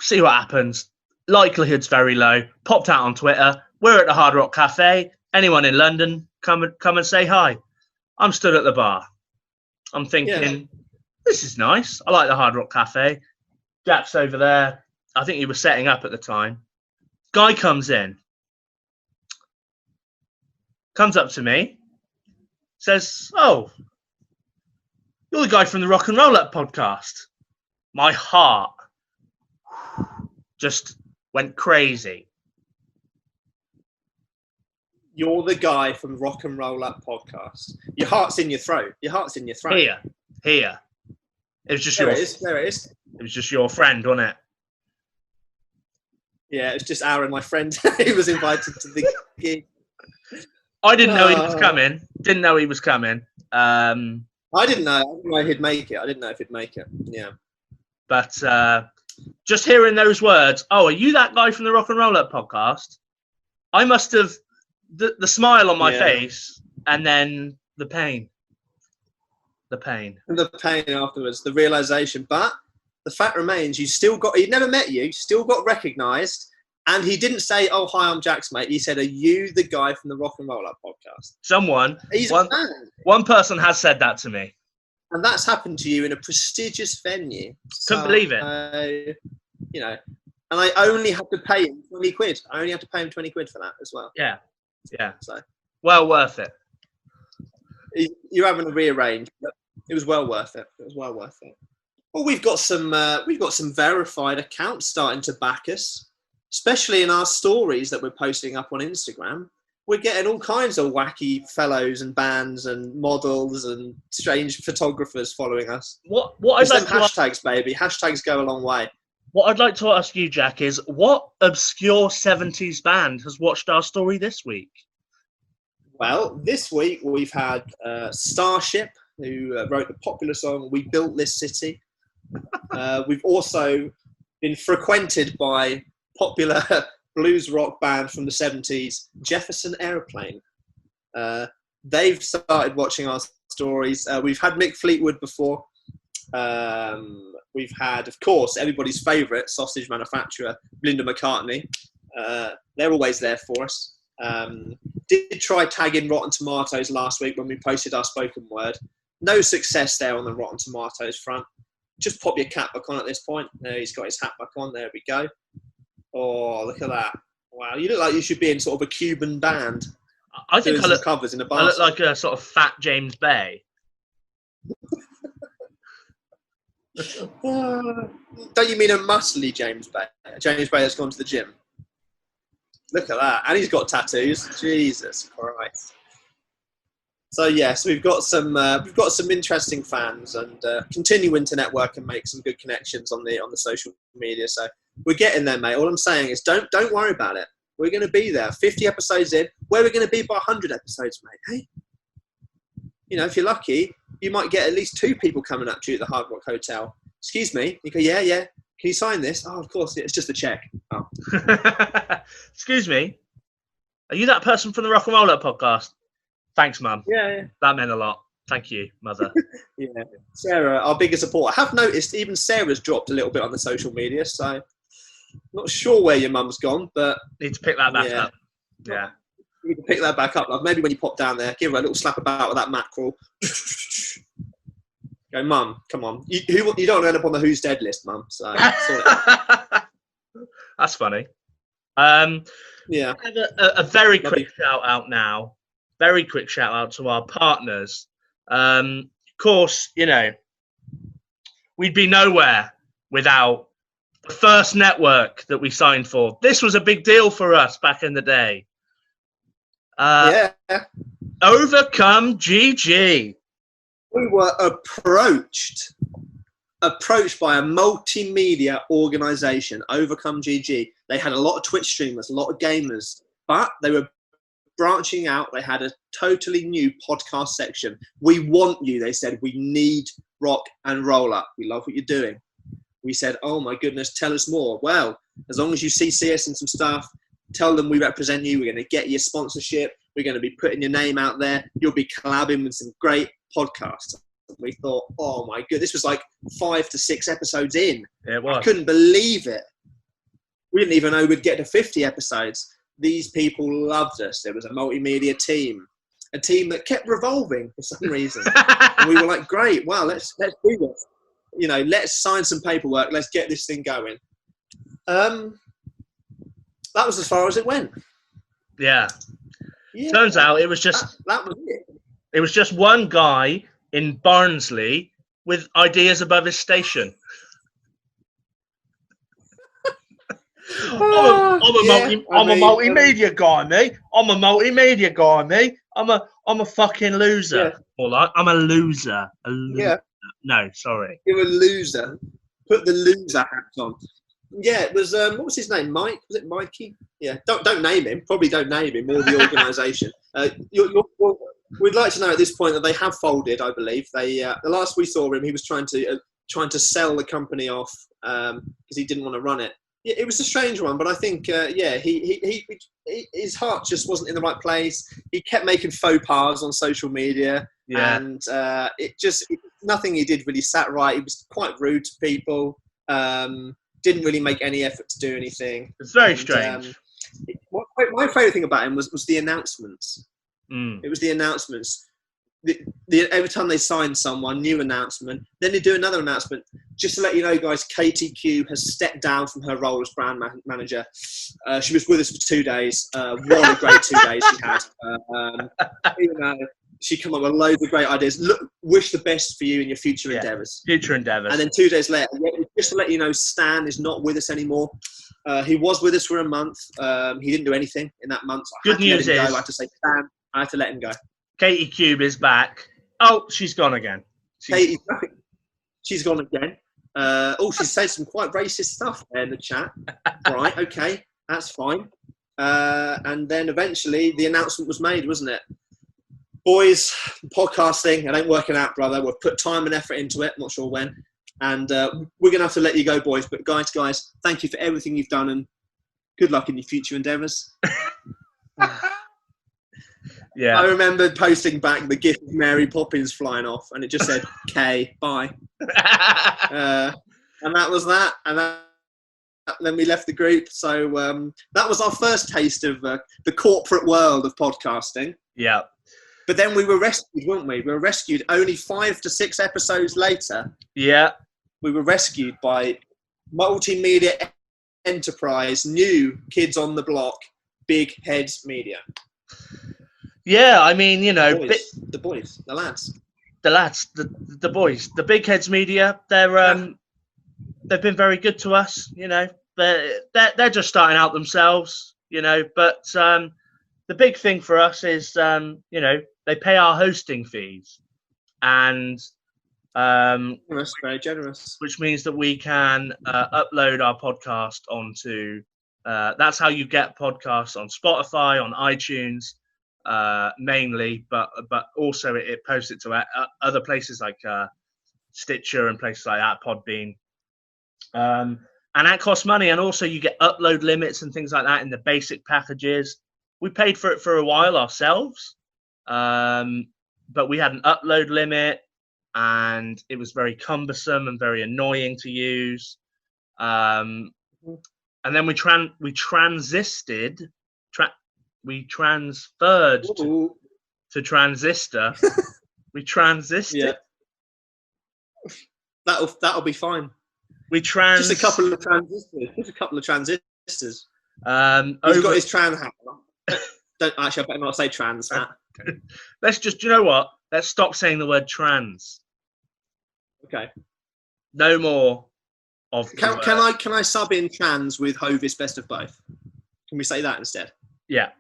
See what happens. Likelihood's very low. Popped out on Twitter. We're at the Hard Rock Cafe. Anyone in London, come and say hi. I'm stood at the bar. I'm thinking, This is nice. I like the Hard Rock Cafe. Jack's over there. I think he was setting up at the time. Guy comes in. Comes up to me. Says, oh, you're the guy from the Rock and Roll Up podcast. My heart just went crazy. You're the guy from Rock and Roll Up podcast. Your heart's in your throat. Here. It was just There it is. It was just your friend, wasn't it? Yeah, it's just Aaron, my friend, who was invited to the gig. I didn't know he was coming. I didn't know he'd make it. I didn't know if he'd make it. Yeah. But just hearing those words, oh, are you that guy from the Rock and Roll Up podcast? I must have the smile on my face and then the pain. The pain afterwards, the realization. But the fact remains, he never met you, still got recognised, and he didn't say, "Oh, hi, I'm Jack's mate." He said, "Are you the guy from the Rock and Roll Up podcast?" He's a fan. One person has said that to me. And that's happened to you in a prestigious venue. Couldn't believe it. You know, and I only have to pay him 20 quid. I only have to pay him 20 quid for that as well. Yeah. So well worth it. You're having to rearrange, but it was well worth it. Well, we've got some verified accounts starting to back us, especially in our stories that we're posting up on Instagram. We're getting all kinds of wacky fellows and bands and models and strange photographers following us. What It's I'd like them to hashtags, baby. Hashtags go a long way. What I'd like to ask you, Jack, is what obscure 70s band has watched our story this week? Well, this week we've had Starship, who wrote the popular song "We Built This City." We've also been frequented by popular blues rock band from the 70s, Jefferson Airplane. They've started watching our stories. We've had Mick Fleetwood before. We've had, of course, everybody's favourite sausage manufacturer, Linda McCartney. They're always there for us. Did try tagging Rotten Tomatoes last week when we posted our spoken word. No success there on the Rotten Tomatoes front. Just pop your cap back on at this point. There, he's got his hat back on. There we go. Oh, look at that. Wow, you look like you should be in sort of a Cuban band. I think I look, covers in a bar. I look like a sort of fat James Bay. Don't you mean a muscly James Bay? James Bay that's gone to the gym. Look at that. And he's got tattoos. Jesus Christ. So yes, we've got some interesting fans, and continuing to network and make some good connections on the social media. So we're getting there, mate. All I'm saying is don't worry about it. We're going to be there. 50 episodes in, where we're going to be by 100 episodes, mate. Hey, you know, if you're lucky, you might get at least 2 people coming up to you at the Hard Rock Hotel. Excuse me. You go, yeah. Can you sign this? Oh, of course. It's just a check. Oh. Excuse me. Are you that person from the Rock and Roll Up podcast? Thanks, Mum. Yeah. That meant a lot. Thank you, Mother. Yeah. Sarah, our biggest supporter. I have noticed even Sarah's dropped a little bit on the social media, so not sure where your mum's gone, but need to pick that back up. Yeah. You need to pick that back up. Like maybe when you pop down there, give her a little slap about with that mackerel. Go, Mum, come on. You don't want to end up on the Who's Dead list, Mum. So sort it out. That's funny. Yeah. I have a very quick shout out now. Very quick shout out to our partners. Of course, you know, we'd be nowhere without the first network that we signed for. This was a big deal for us back in the day. Overcome GG. We were approached by a multimedia organisation, Overcome GG. They had a lot of Twitch streamers, a lot of gamers, but they were branching out. They had a totally new podcast section. We want you, they said. We need Rock and Roll Up. We love what you're doing. We said, oh my goodness, tell us more. Well, as long as you CC us in some stuff, tell them we represent you. We're going to get you sponsorship. We're going to be putting your name out there. You'll be collabing with some great podcasts. We thought, oh my god, this was like 5 to 6 episodes in. Yeah, it was. I couldn't believe it. We didn't even know we'd get to 50 episodes. These people loved us. There was a multimedia team, a team that kept revolving for some reason. And we were like, great, wow, let's do this. You know, let's sign some paperwork. Let's get this thing going. That was as far as it went. Yeah. Turns out it was just that was it. It was just one guy in Barnsley with ideas above his station. I'm a multimedia guy, me. I'm a multimedia guy, me. I'm a fucking loser. Yeah. Or like, I'm a loser. Yeah. No, sorry. You're a loser. Put the loser hat on. Yeah, it was. What was his name? Mike? Was it Mikey? Yeah. Don't name him. Probably don't name him. Or the organisation. We'd like to know at this point that they have folded. I believe they. The last we saw him, he was trying to sell the company off because he didn't want to run it. Yeah, it was a strange one, but I think his heart just wasn't in the right place. He kept making faux pas on social media, and nothing he did really sat right. He was quite rude to people. Didn't really make any effort to do anything. It's very strange. My favourite thing about him was the announcements. It was the announcements. Every time they sign someone, new announcement. Then they do another announcement. Just to let you know, guys, Katie Q has stepped down from her role as brand manager. She was with us for 2 days. What a great 2 days she had. She came up with loads of great ideas. Wish the best for you in your future endeavours. Future endeavours. And then 2 days later, just to let you know, Stan is not with us anymore. He was with us for a month. He didn't do anything in that month. So Good news is, I had to say, Stan, I had to let him go. Katie Cube is back. Oh, she's gone again. She's gone again. She said some quite racist stuff there in the chat. Right, okay, that's fine. And then eventually the announcement was made, wasn't it? Boys, podcasting, it ain't working out, brother. We've put time and effort into it, not sure when. And we're going to have to let you go, boys. But guys, thank you for everything you've done and good luck in your future endeavours. Yeah. I remember posting back the gif of Mary Poppins flying off and it just said, K, bye. And that was that. And then we left the group. So that was our first taste of the corporate world of podcasting. Yeah. But then we were rescued, weren't we? We were rescued only 5 to 6 episodes later. Yeah. We were rescued by multimedia enterprise, new kids on the block, Big Heads Media. Yeah, I mean, you know, the boys, the lads, the boys, the Big Heads Media. They've been very good to us. You know, they're just starting out themselves. You know, but the big thing for us is, you know, they pay our hosting fees, and generous, very generous. Which means that we can upload our podcast onto. That's how you get podcasts on Spotify, on iTunes. Mainly, but also it posts it to other places like Stitcher and places like that, Podbean, and that costs money. And also you get upload limits and things like that in the basic packages. We paid for it for a while ourselves, but we had an upload limit, and it was very cumbersome and very annoying to use. And then we transferred to Transistor. We transisted. Yeah. That'll be fine. Just a couple of transistors. He's Over... got his trans hat on. I better not say trans hat. Let's just, you know what? Let's stop saying the word trans. Okay. No more of. Can I sub in trans with Hovis best of both? Can we say that instead? Yeah.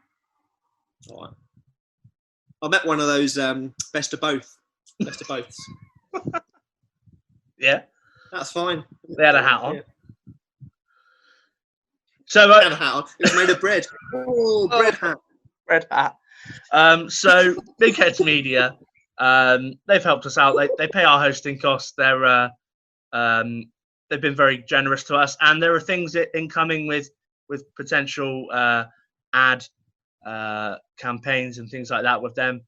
All right. I met one of those best of boths. Yeah. That's fine. They had a hat on. Yeah. So they had a hat on. It was made of bread. Oh, bread hat. Bread hat. So Big Heads Media, they've helped us out. They pay our hosting costs. They've been very generous to us, and there are things incoming with potential ad campaigns and things like that with them.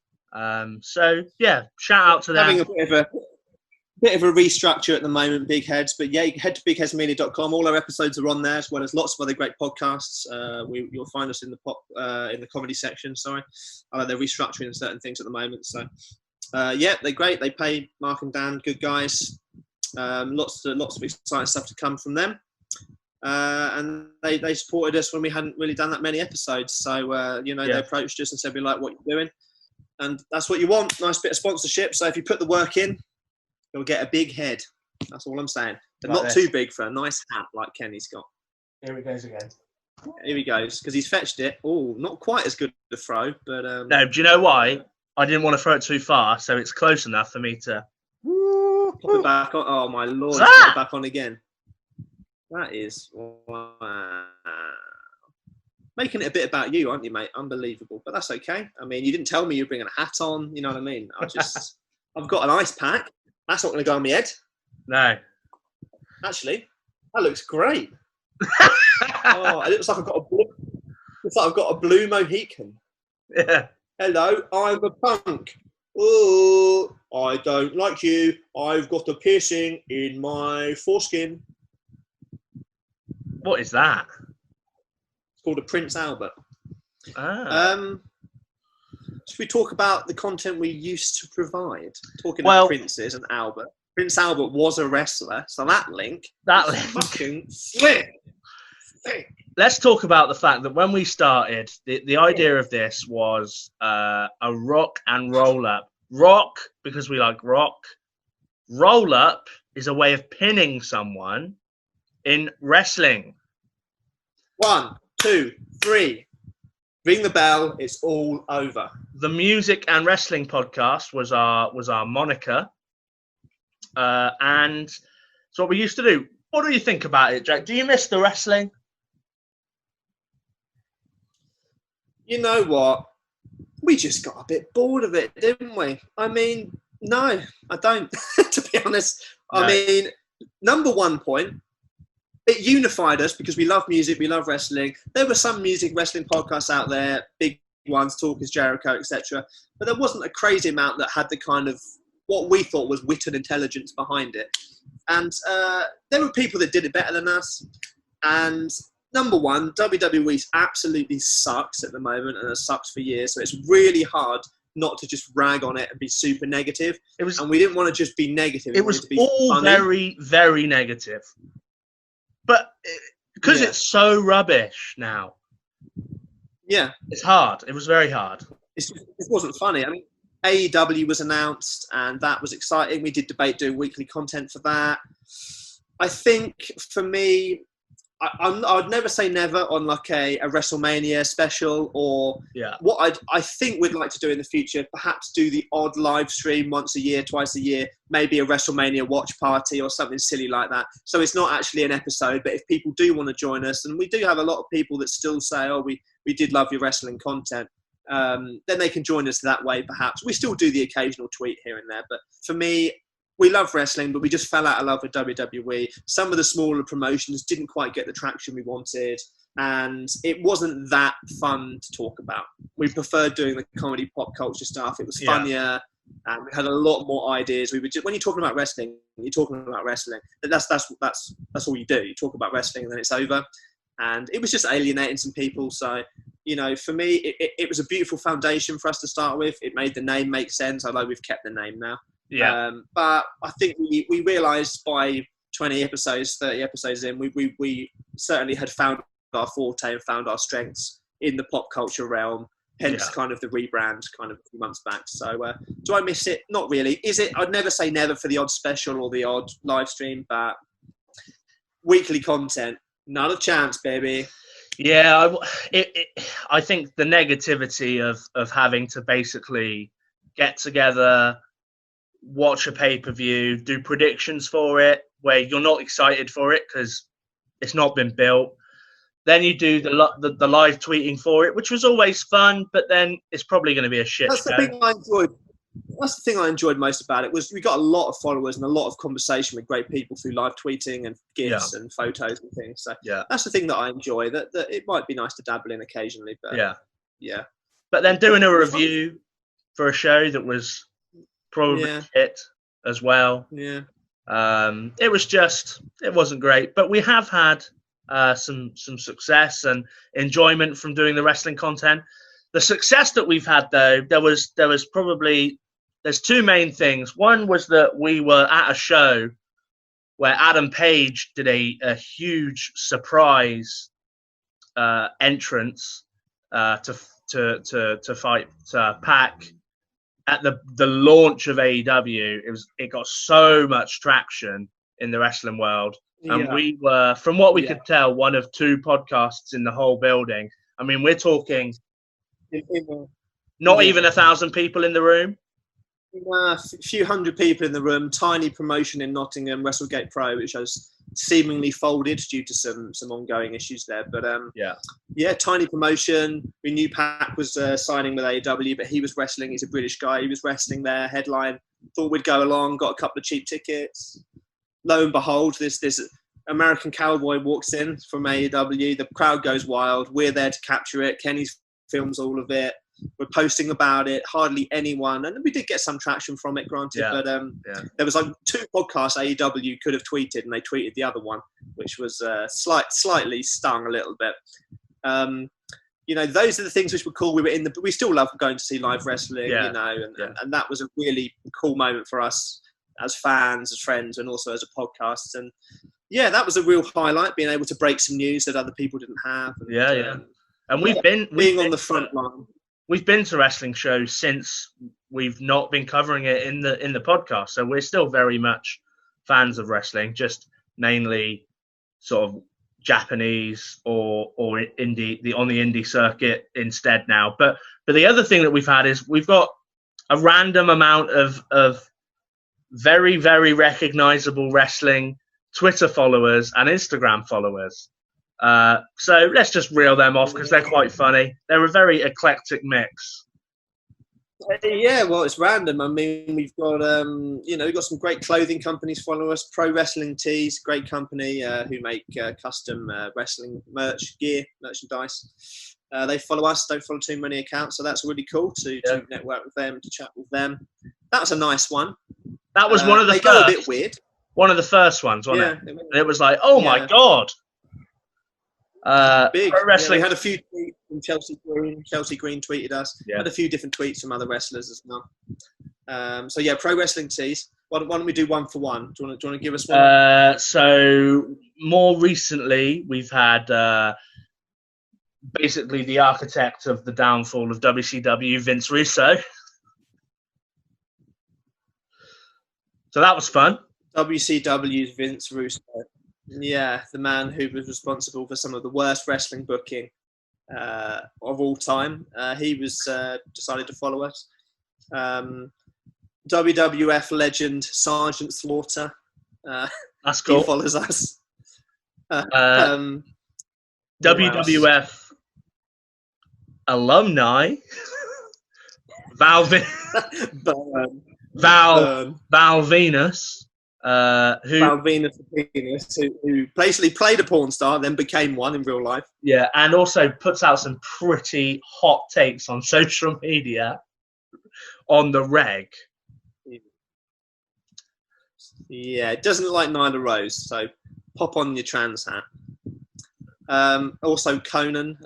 So yeah, shout out to them. Having a bit of a restructure at the moment, Big Heads, but yeah, you can head to bigheadsmedia.com. All our episodes are on there, as well as lots of other great podcasts. You'll find us in the comedy section. Sorry, they're restructuring certain things at the moment. So yeah, they're great. They pay Mark and Dan, good guys. Lots of exciting stuff to come from them. And they supported us when we hadn't really done that many episodes. So they approached us and said we like what you're doing, and that's what you want. Nice bit of sponsorship. So if you put the work in, you'll get a big head. That's all I'm saying. But like not too big for a nice hat like Kenny's got. Here he goes again. Here he goes, because he's fetched it. Oh, not quite as good a throw, but no. Do you know why? I didn't want to throw it too far, so it's close enough for me to pop it back on. Oh my lord! Pop it back on again. That is wow. Making it a bit about you, aren't you, mate? Unbelievable, but that's okay. I mean, you didn't tell me you're bringing a hat on. You know what I mean? I've got an ice pack. That's not going to go on my head. No. Actually, that looks great. It looks like I've got a blue Mohican. Yeah. Hello, I'm a punk. Oh, I don't like you. I've got a piercing in my foreskin. What is that? It's called a Prince Albert. Ah. Should we talk about the content we used to provide? Talking Well- of princes and Albert. Prince Albert was a wrestler, so that link. That is link. fucking slick. Let's talk about the fact that when we started, the idea of this was a rock and roll up. Rock, because we like rock. Roll up is a way of pinning someone in wrestling. 1, 2, 3. Ring the bell. It's all over. The Music and Wrestling Podcast was our moniker. And it's what we used to do. What do you think about it, Jack? Do you miss the wrestling? You know what? We just got a bit bored of it, didn't we? I mean, no, I don't, to be honest. No. I mean, number one point, it unified us because we love music, we love wrestling. There were some music wrestling podcasts out there, big ones, Talkers, Jericho, etc. But there wasn't a crazy amount that had the kind of what we thought was wit and intelligence behind it. And there were people that did it better than us. And number one, WWE absolutely sucks at the moment, and it sucks for years. So it's really hard not to just rag on it and be super negative. And we didn't want to just be negative. It was to be all funny. very, very negative. But because it's so rubbish now, yeah, it's hard. It was very hard. It wasn't funny. I mean, AEW was announced, and that was exciting. We did debate doing weekly content for that. I think for me, I would never say never on like a WrestleMania special, or what I think we'd like to do in the future, perhaps do the odd live stream once a year, twice a year, maybe a WrestleMania watch party or something silly like that. So it's not actually an episode, but if people do want to join us, and we do have a lot of people that still say, oh, we did love your wrestling content, then they can join us that way perhaps. We still do the occasional tweet here and there, but for me, we love wrestling, but we just fell out of love with WWE. Some of the smaller promotions didn't quite get the traction we wanted, and it wasn't that fun to talk about. We preferred doing the comedy pop culture stuff. It was funnier, and we had a lot more ideas. We would just, when you're talking about wrestling, you're talking about wrestling. That's all you do. You talk about wrestling, and then it's over. And it was just alienating some people. So, you know, for me, it was a beautiful foundation for us to start with. It made the name make sense, although we've kept the name now. Yeah. But I think we realised by 20 episodes, 30 episodes in, we certainly had found our forte and found our strengths in the pop culture realm. Hence, kind of the rebrand, kind of a few months back. So, do I miss it? Not really. Is it? I'd never say never for the odd special or the odd live stream, but weekly content, not a chance, baby. Yeah, I think the negativity of having to basically get together, watch a pay-per-view, do predictions for it, where you're not excited for it because it's not been built. Then you do the live tweeting for it, which was always fun, but then it's probably going to be a shit show. The thing I enjoyed. That's the thing I enjoyed most about it, was we got a lot of followers and a lot of conversation with great people through live tweeting and GIFs and photos and things. So that's the thing that I enjoy, that it might be nice to dabble in occasionally. But yeah. But then doing a review for a show that was probably hit as well. Yeah. It wasn't great, but we have had some success and enjoyment from doing the wrestling content. The success that we've had, though, there's two main things. One was that we were at a show where Adam Page did a huge surprise entrance to fight Pac at the launch of AEW. It got so much traction in the wrestling world, and we were, from what we could tell, one of two podcasts in the whole building. I mean, we're talking not even 1,000 people in the room. A few hundred people in the room. Tiny promotion in Nottingham, WrestleGate Pro, which has seemingly folded due to some ongoing issues there. But tiny promotion. We knew Pac was signing with AEW, but he was wrestling. He's a British guy. He was wrestling there, headline. Thought we'd go along. Got a couple of cheap tickets. Lo and behold, this American cowboy walks in from AEW. The crowd goes wild. We're there to capture it. Kenny's films all of it. were posting about it. Hardly anyone, and we did get some traction from it, granted. Yeah. But there was like 2 podcasts AEW could have tweeted, and they tweeted the other one, which was slightly stung a little bit. Those are the things which were cool. We still love going to see live wrestling, and that was a really cool moment for us as fans, as friends, and also as a podcast. And yeah, that was a real highlight, being able to break some news that other people didn't have. And, And we've been on the front line. We've been to wrestling shows since we've not been covering it in the podcast. So we're still very much fans of wrestling, just mainly sort of Japanese or indie, on the indie circuit instead now. But the other thing that we've had is we've got a random amount of very, very recognizable wrestling Twitter followers and Instagram followers. So let's just reel them off because they're quite funny. They're a very eclectic mix. Yeah, well, it's random. I mean, we've got we've got some great clothing companies follow us. Pro Wrestling Tees, great company who make custom wrestling merchandise. They follow us. Don't follow too many accounts, so that's really cool to network with them, to chat with them. That was a nice one. That was one of the they first. Go a bit weird. One of the first ones, wasn't it? And it was like, oh my god. Big. Pro Wrestling. We had a few tweets from Chelsea Green. Chelsea Green tweeted us. Yeah. Had a few different tweets from other wrestlers as well. Pro Wrestling Tees. Why don't we do one for one? Do you want to give us one? So more recently, we've had basically the architect of the downfall of WCW, Vince Russo. So that was fun. WCW's Vince Russo. Yeah, the man who was responsible for some of the worst wrestling booking of all time. He was decided to follow us. WWF legend Sergeant Slaughter. That's cool. He follows us. WWF alumni. Val Venus. Val Venus, who basically played a porn star, then became one in real life. Yeah, and also puts out some pretty hot takes on social media on the reg. Yeah, it doesn't look like Nyla Rose, so pop on your trans hat. Also Conan,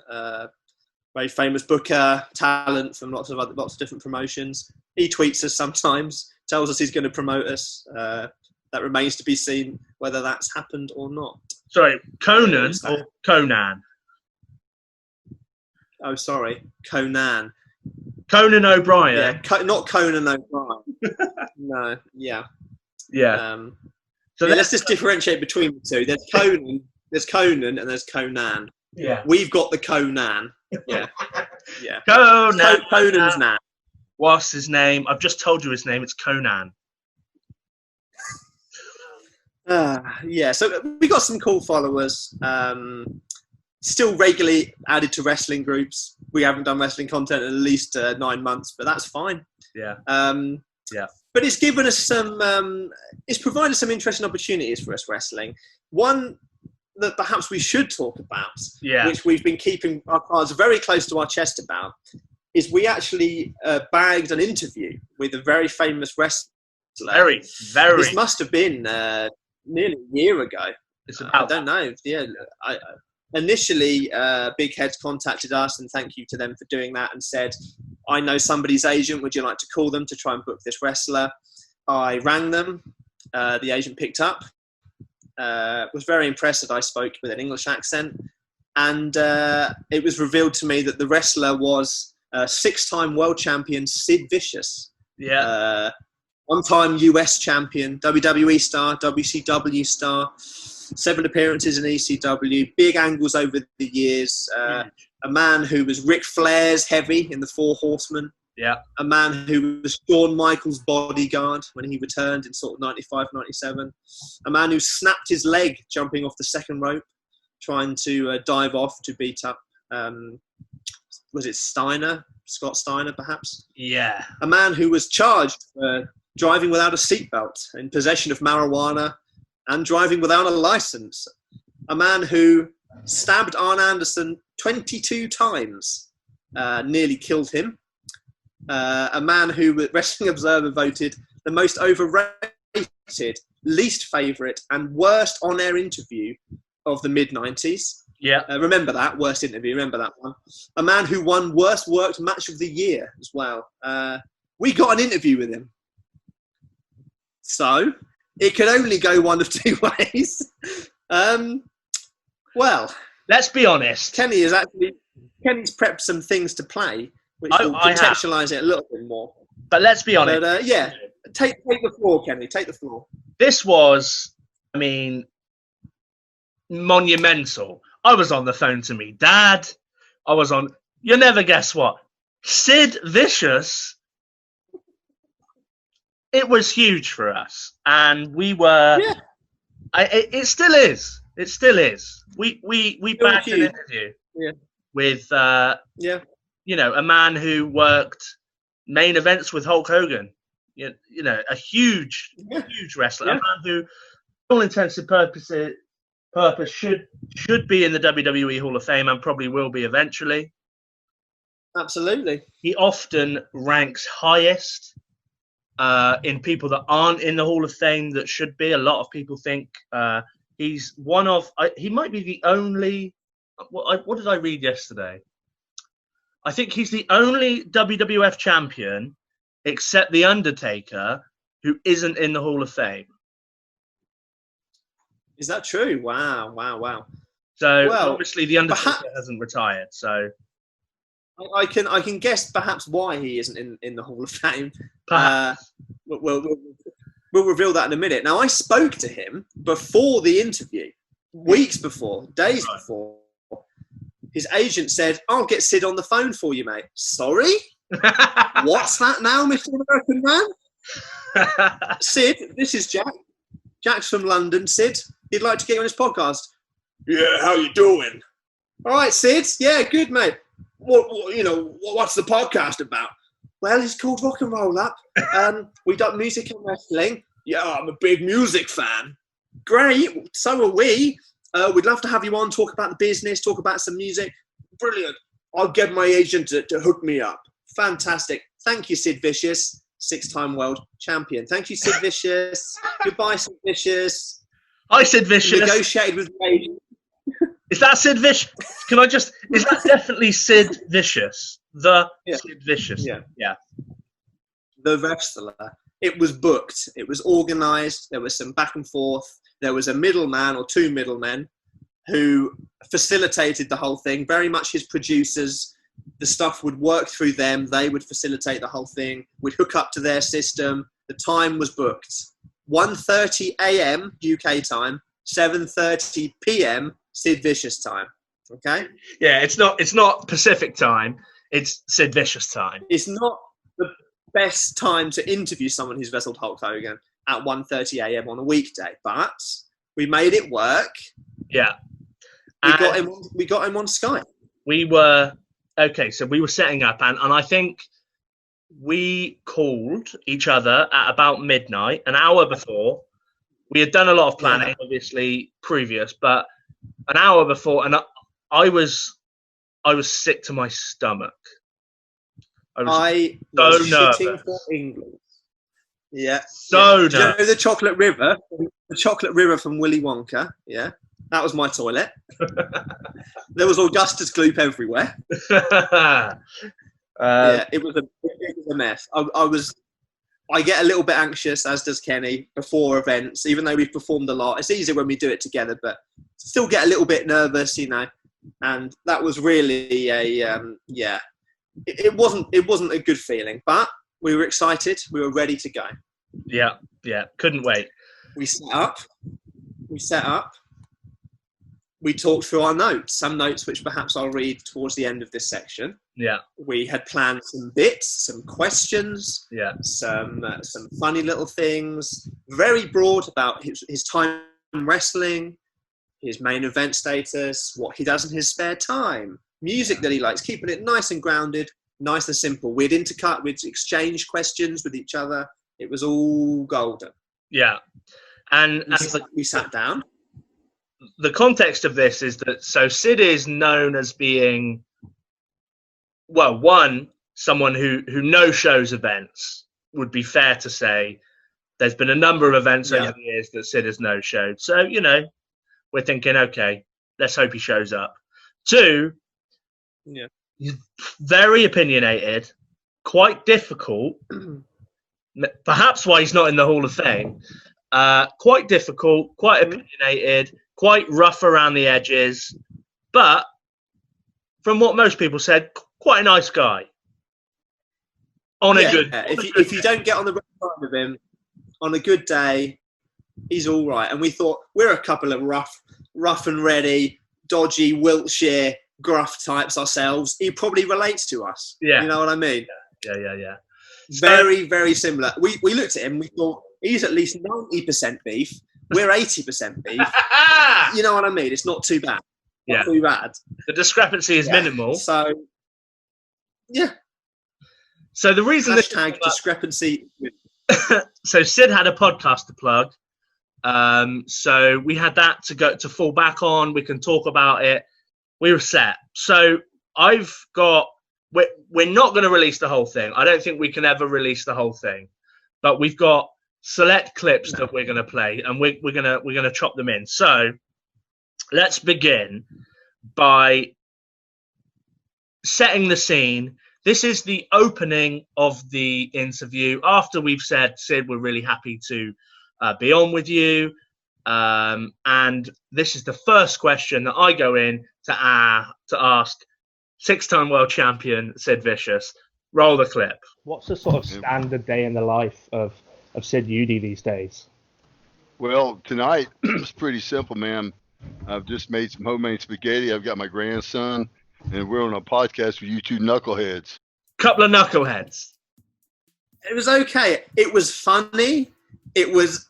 very famous booker, talent from lots of different promotions. He tweets us sometimes, tells us he's going to promote us. That remains to be seen whether that's happened or not. Sorry, Conan or Conan? Oh, sorry, Conan. Conan O'Brien. Yeah, not Conan O'Brien. No, yeah. Yeah. So let's just differentiate between the two. There's Conan, and there's Conan. Yeah. We've got the Conan. Yeah. Yeah. Conan's Nan. What's his name? I've just told you his name. It's Conan. So we got some cool followers. Still regularly added to wrestling groups. We haven't done wrestling content in at least 9 months, but that's fine. Yeah. Yeah. But it's given us it's provided some interesting opportunities for us wrestling. One that perhaps we should talk about, which we've been keeping our cards very close to our chest about, is we actually bagged an interview with a very famous wrestler. Very. This must have been nearly a year ago. I don't know. Yeah. Initially, Big Heads contacted us, and thank you to them for doing that, and said, I know somebody's agent. Would you like to call them to try and book this wrestler? I rang them. The agent picked up. Was very impressed that I spoke with an English accent. And it was revealed to me that the wrestler was 6-time world champion Sid Vicious. Yeah. One-time US champion, WWE star, WCW star, 7 appearances in ECW, big angles over the years. A man who was Ric Flair's heavy in the Four Horsemen. Yeah. A man who was Shawn Michaels' bodyguard when he returned in sort of 95, 97. A man who snapped his leg jumping off the second rope, trying to dive off to beat up, was it Steiner? Scott Steiner, perhaps? Yeah. A man who was charged for driving without a seatbelt, in possession of marijuana, and driving without a license. A man who stabbed Arn Anderson 22 times, nearly killed him, a man who Wrestling Observer voted the most overrated, least favourite, and worst on-air interview of the mid-90s. Yeah. Remember that, worst interview, remember that one. A man who won worst worked match of the year as well. We got an interview with him. So, it could only go one of two ways. Well, let's be honest. Kenny's prepped some things to play, which will I contextualise it a little bit more. But let's be honest. But, take the floor, Kenny. Take the floor. This was, monumental. I was on the phone to me dad. I was on, you'll never guess what, Sid Vicious. It was huge for us. And we were, it still is. It still is. We bagged an interview with, a man who worked main events with Hulk Hogan. A huge wrestler. A man who, for all intents and purpose should be in the WWE Hall of Fame and probably will be eventually. Absolutely. He often ranks highest in people that aren't in the Hall of Fame that should be. A lot of people think he's one of. He might be the only. What did I read yesterday? I think he's the only WWF champion, except The Undertaker, who isn't in the Hall of Fame. Is that true? Wow. So obviously The Undertaker hasn't retired. So I can guess perhaps why he isn't in the Hall of Fame. We'll reveal that in a minute. Now, I spoke to him before the interview, weeks before, days before. His agent said, "I'll get Sid on the phone for you, mate." Sorry? What's that now, Mr. American Man? Sid, this is Jack. Jack's from London, Sid. He'd like to get you on his podcast. Yeah, how you doing? All right, Sid. Yeah, good, mate. What's the podcast about? Well, it's called Rock and Roll Up. We got music and wrestling. Yeah, I'm a big music fan. Great. So are we. We'd love to have you on, talk about the business, talk about some music. Brilliant. I'll get my agent to hook me up. Fantastic. Thank you, Sid Vicious, 6-time world champion. Thank you, Sid Vicious. Goodbye, Sid Vicious. Hi, Sid Vicious. Negotiated with the agent. Is that Sid Vicious? Is that definitely Sid Vicious? Sid Vicious. Yeah. The wrestler. It was booked. It was organised. There was some back and forth. There was a middleman or two middlemen who facilitated the whole thing. Very much his producers. The stuff would work through them. They would facilitate the whole thing. We'd hook up to their system. The time was booked. 1:30 a.m. UK time, 7:30 p.m. Sid Vicious time. Okay? Yeah, it's not Pacific time. It's Sid Vicious time. It's not the best time to interview someone who's wrestled Hulk Hogan at 1:30 a.m. on a weekday, but we made it work. Yeah. We got him on Skype. We were so we were setting up and I think we called each other at about midnight, an hour before. We had done a lot of planning, obviously, previous, but an hour before, and I was sick to my stomach. I was so nervous. Shitting for England. Yeah. Nervous. You know the chocolate river? The chocolate river from Willy Wonka. Yeah. That was my toilet. There was Augustus Gloop everywhere. It was a mess. I get a little bit anxious, as does Kenny, before events, even though we've performed a lot. It's easier when we do it together, but still get a little bit nervous, and that was really it wasn't a good feeling, but we were excited. We were ready to go. Yeah. Couldn't wait. We set up. We talked through our notes, some notes which perhaps I'll read towards the end of this section. Yeah. We had planned some bits, some questions, some funny little things, very broad about his time wrestling, his main event status, what he does in his spare time, music that he likes, keeping it nice and grounded, nice and simple. We'd exchange questions with each other. It was all golden. Yeah. And we sat down. The context of this is that Sid is known as being, someone who no-shows events, would be fair to say there's been a number of events over the years that Sid has no-showed. So, we're thinking, okay, let's hope he shows up. 2, he's very opinionated, quite difficult, perhaps why he's not in the Hall of Fame. Quite difficult, quite opinionated, quite rough around the edges, but from what most people said, quite a nice guy. If you don't get on the right side of him, on a good day, he's all right. And we thought, we're a couple of rough and ready, dodgy Wiltshire gruff types ourselves. He probably relates to us. Yeah. You know what I mean? Yeah. Very, very similar. We looked at him, we thought, he's at least 90% beef. We're 80% beef. You know what I mean? It's not too bad. Not too bad. The discrepancy is minimal. So, yeah. So the reason Hashtag discrepancy. So Sid had a podcast to plug. So we had that to fall back on. We can talk about it. We were set. So we're not going to release the whole thing. I don't think we can ever release the whole thing, but we've got select clips that we're going to play, and we're going to chop them in. So let's begin by setting the scene. This is the opening of the interview after we've said, Sid, we're really happy to be on with you. And this is the first question that I go in to ask 6-time world champion Sid Vicious. Roll the clip. What's the sort of standard day in the life of Sid Udy these days? Well, tonight it's pretty simple, man. I've just made some homemade spaghetti. I've got my grandson, and we're on a podcast with you two knuckleheads. Couple of knuckleheads. It was okay. It was funny. It was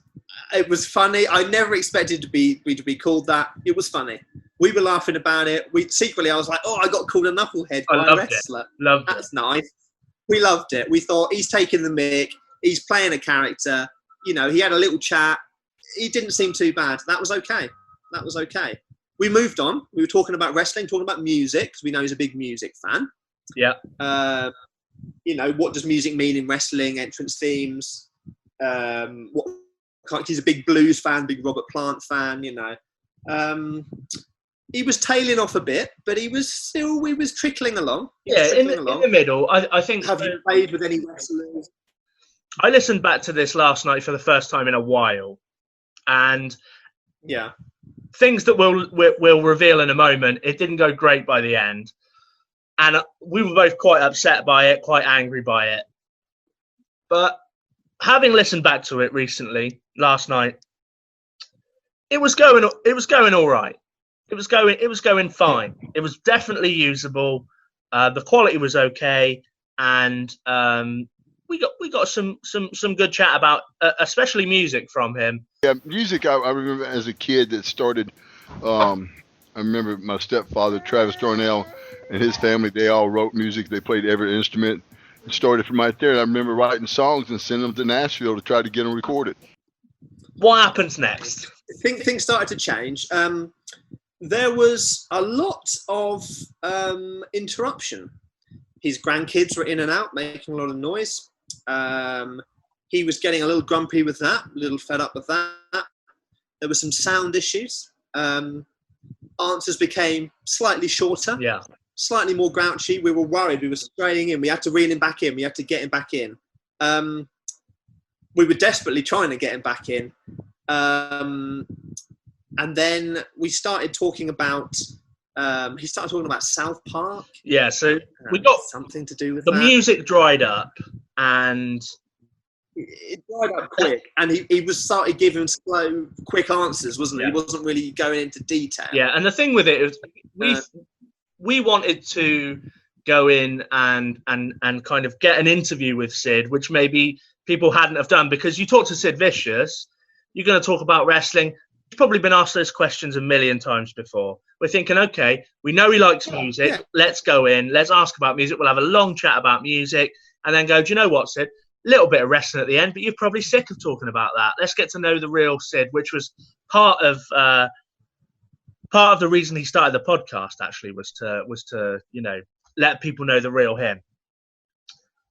funny. I never expected to be called that. It was funny. We were laughing about it. I was like, oh, I got called a knucklehead by a wrestler. That's nice. We loved it. We thought, he's taking the mick. He's playing a character. He had a little chat. He didn't seem too bad. That was okay. We moved on. We were talking about wrestling, talking about music, because we know he's a big music fan. Yeah. What does music mean in wrestling, entrance themes? He's a big blues fan, big Robert Plant fan, He was tailing off a bit, but he was trickling along. In the middle, I think. Have you played with any wrestlers? I listened back to this last night for the first time in a while, and things that we'll reveal in a moment. It didn't go great by the end, and we were both quite upset by it, quite angry by it. But having listened back to it recently, last night, it was going all right. It was going fine. It was definitely usable. The quality was okay, and we got some good chat about especially music from him. Yeah, music. I remember as a kid that started. I remember my stepfather Travis Darnell and his family. They all wrote music. They played every instrument. It started from right there. And I remember writing songs and sending them to Nashville to try to get them recorded. What happens next? Things started to change. There was a lot of interruption. His grandkids were in and out, making a lot of noise. He was getting a little grumpy with that, a little fed up with that. There were some sound issues. Answers became slightly shorter, slightly more grouchy. We were worried. We were straying in. We had to reel him back in. We had to get him back in. We were desperately trying to get him back in. And then we started talking about. He started talking about South Park. Yeah, so we got something to do with the that. music dried up, and it dried up quick. And he started giving slow, quick answers, wasn't he? He wasn't really going into detail. Yeah, and the thing with it is, we wanted to go in and kind of get an interview with Sid, which maybe people hadn't have done, because you talk to Sid Vicious, you're going to talk about wrestling. He's probably been asked those questions a million times before. We're thinking, okay, we know he likes music. Yeah. Let's go in. Let's ask about music. We'll have a long chat about music and then go, do you know what, Sid? A little bit of wrestling at the end, but you're probably sick of talking about that. Let's get to know the real Sid, which was part of the reason he started the podcast, actually, was to let people know the real him.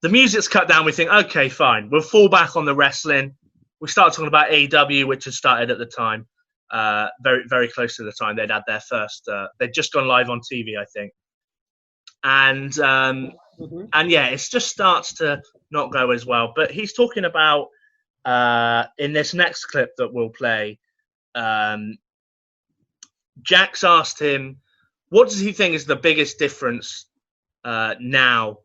the music's cut down. We think, okay, fine. We'll fall back on the wrestling. We start talking about AEW, which had started at the time, very, very close to the time they'd had their first. They'd just gone live on TV, I think. And yeah, it just starts to not go as well. But he's talking about in this next clip that we'll play. Jax asked him, what does he think is the biggest difference now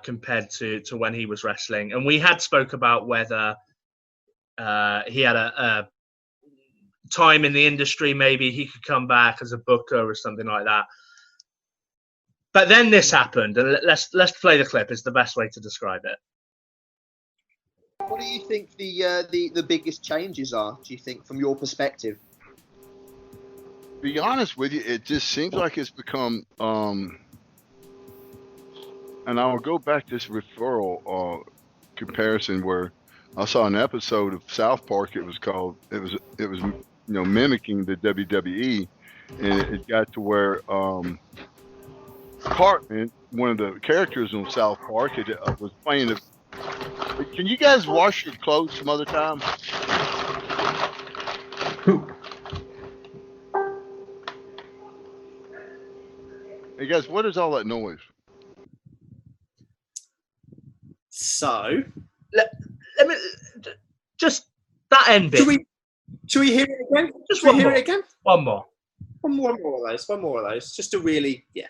compared to when he was wrestling? And we had spoke about whether he had a time in the industry, maybe he could come back as a booker or something like that. But then this happened, and let's play the clip. Is the best way to describe it. What do you think the biggest changes are? Do you think, from your perspective? Be honest with you, it just seems like it's become. And I'll go back to this referral comparison where I saw an episode of South Park. It was mimicking the WWE, and it got to where Cartman, one of the characters on South Park, was playing the. Can you guys wash your clothes some other time? Hey guys, what is all that noise? So, Let me just that end bit. Should we hear it again? Just Should we one hear more. it again? One more. One more of those. Just to really, yeah.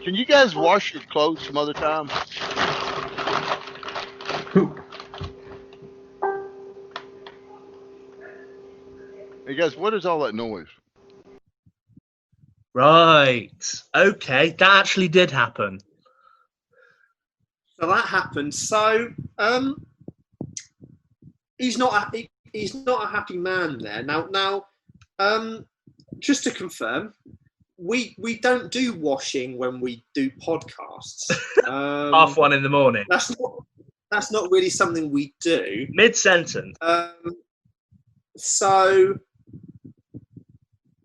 Can you guys wash your clothes some other time? Hey guys, what is all that noise? Right. Okay, that actually did happen. So that happened. So he's not a happy man there. Now, just to confirm, we don't do washing when we do podcasts. 1:30 in the morning. That's not really something we do. Mid-sentence. So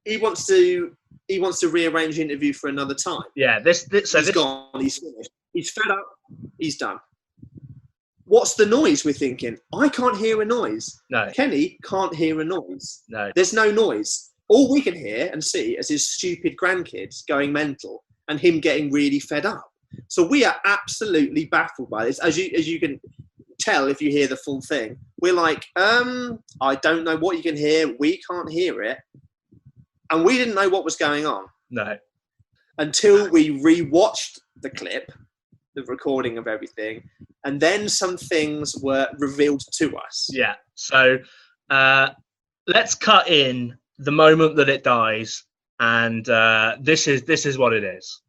he wants to rearrange the interview for another time. Yeah, He's gone. He's finished. He's fed up. He's done. What's the noise? We're thinking. I can't hear a noise. No. Kenny can't hear a noise. No. There's no noise. All we can hear and see is his stupid grandkids going mental and him getting really fed up. So we are absolutely baffled by this. As you can tell if you hear the full thing, we're like, I don't know what you can hear. We can't hear it. And we didn't know what was going on. No. Until we rewatched the clip, the recording of everything, and then some things were revealed to us. Yeah. So let's cut in the moment that it dies, and this is what it is.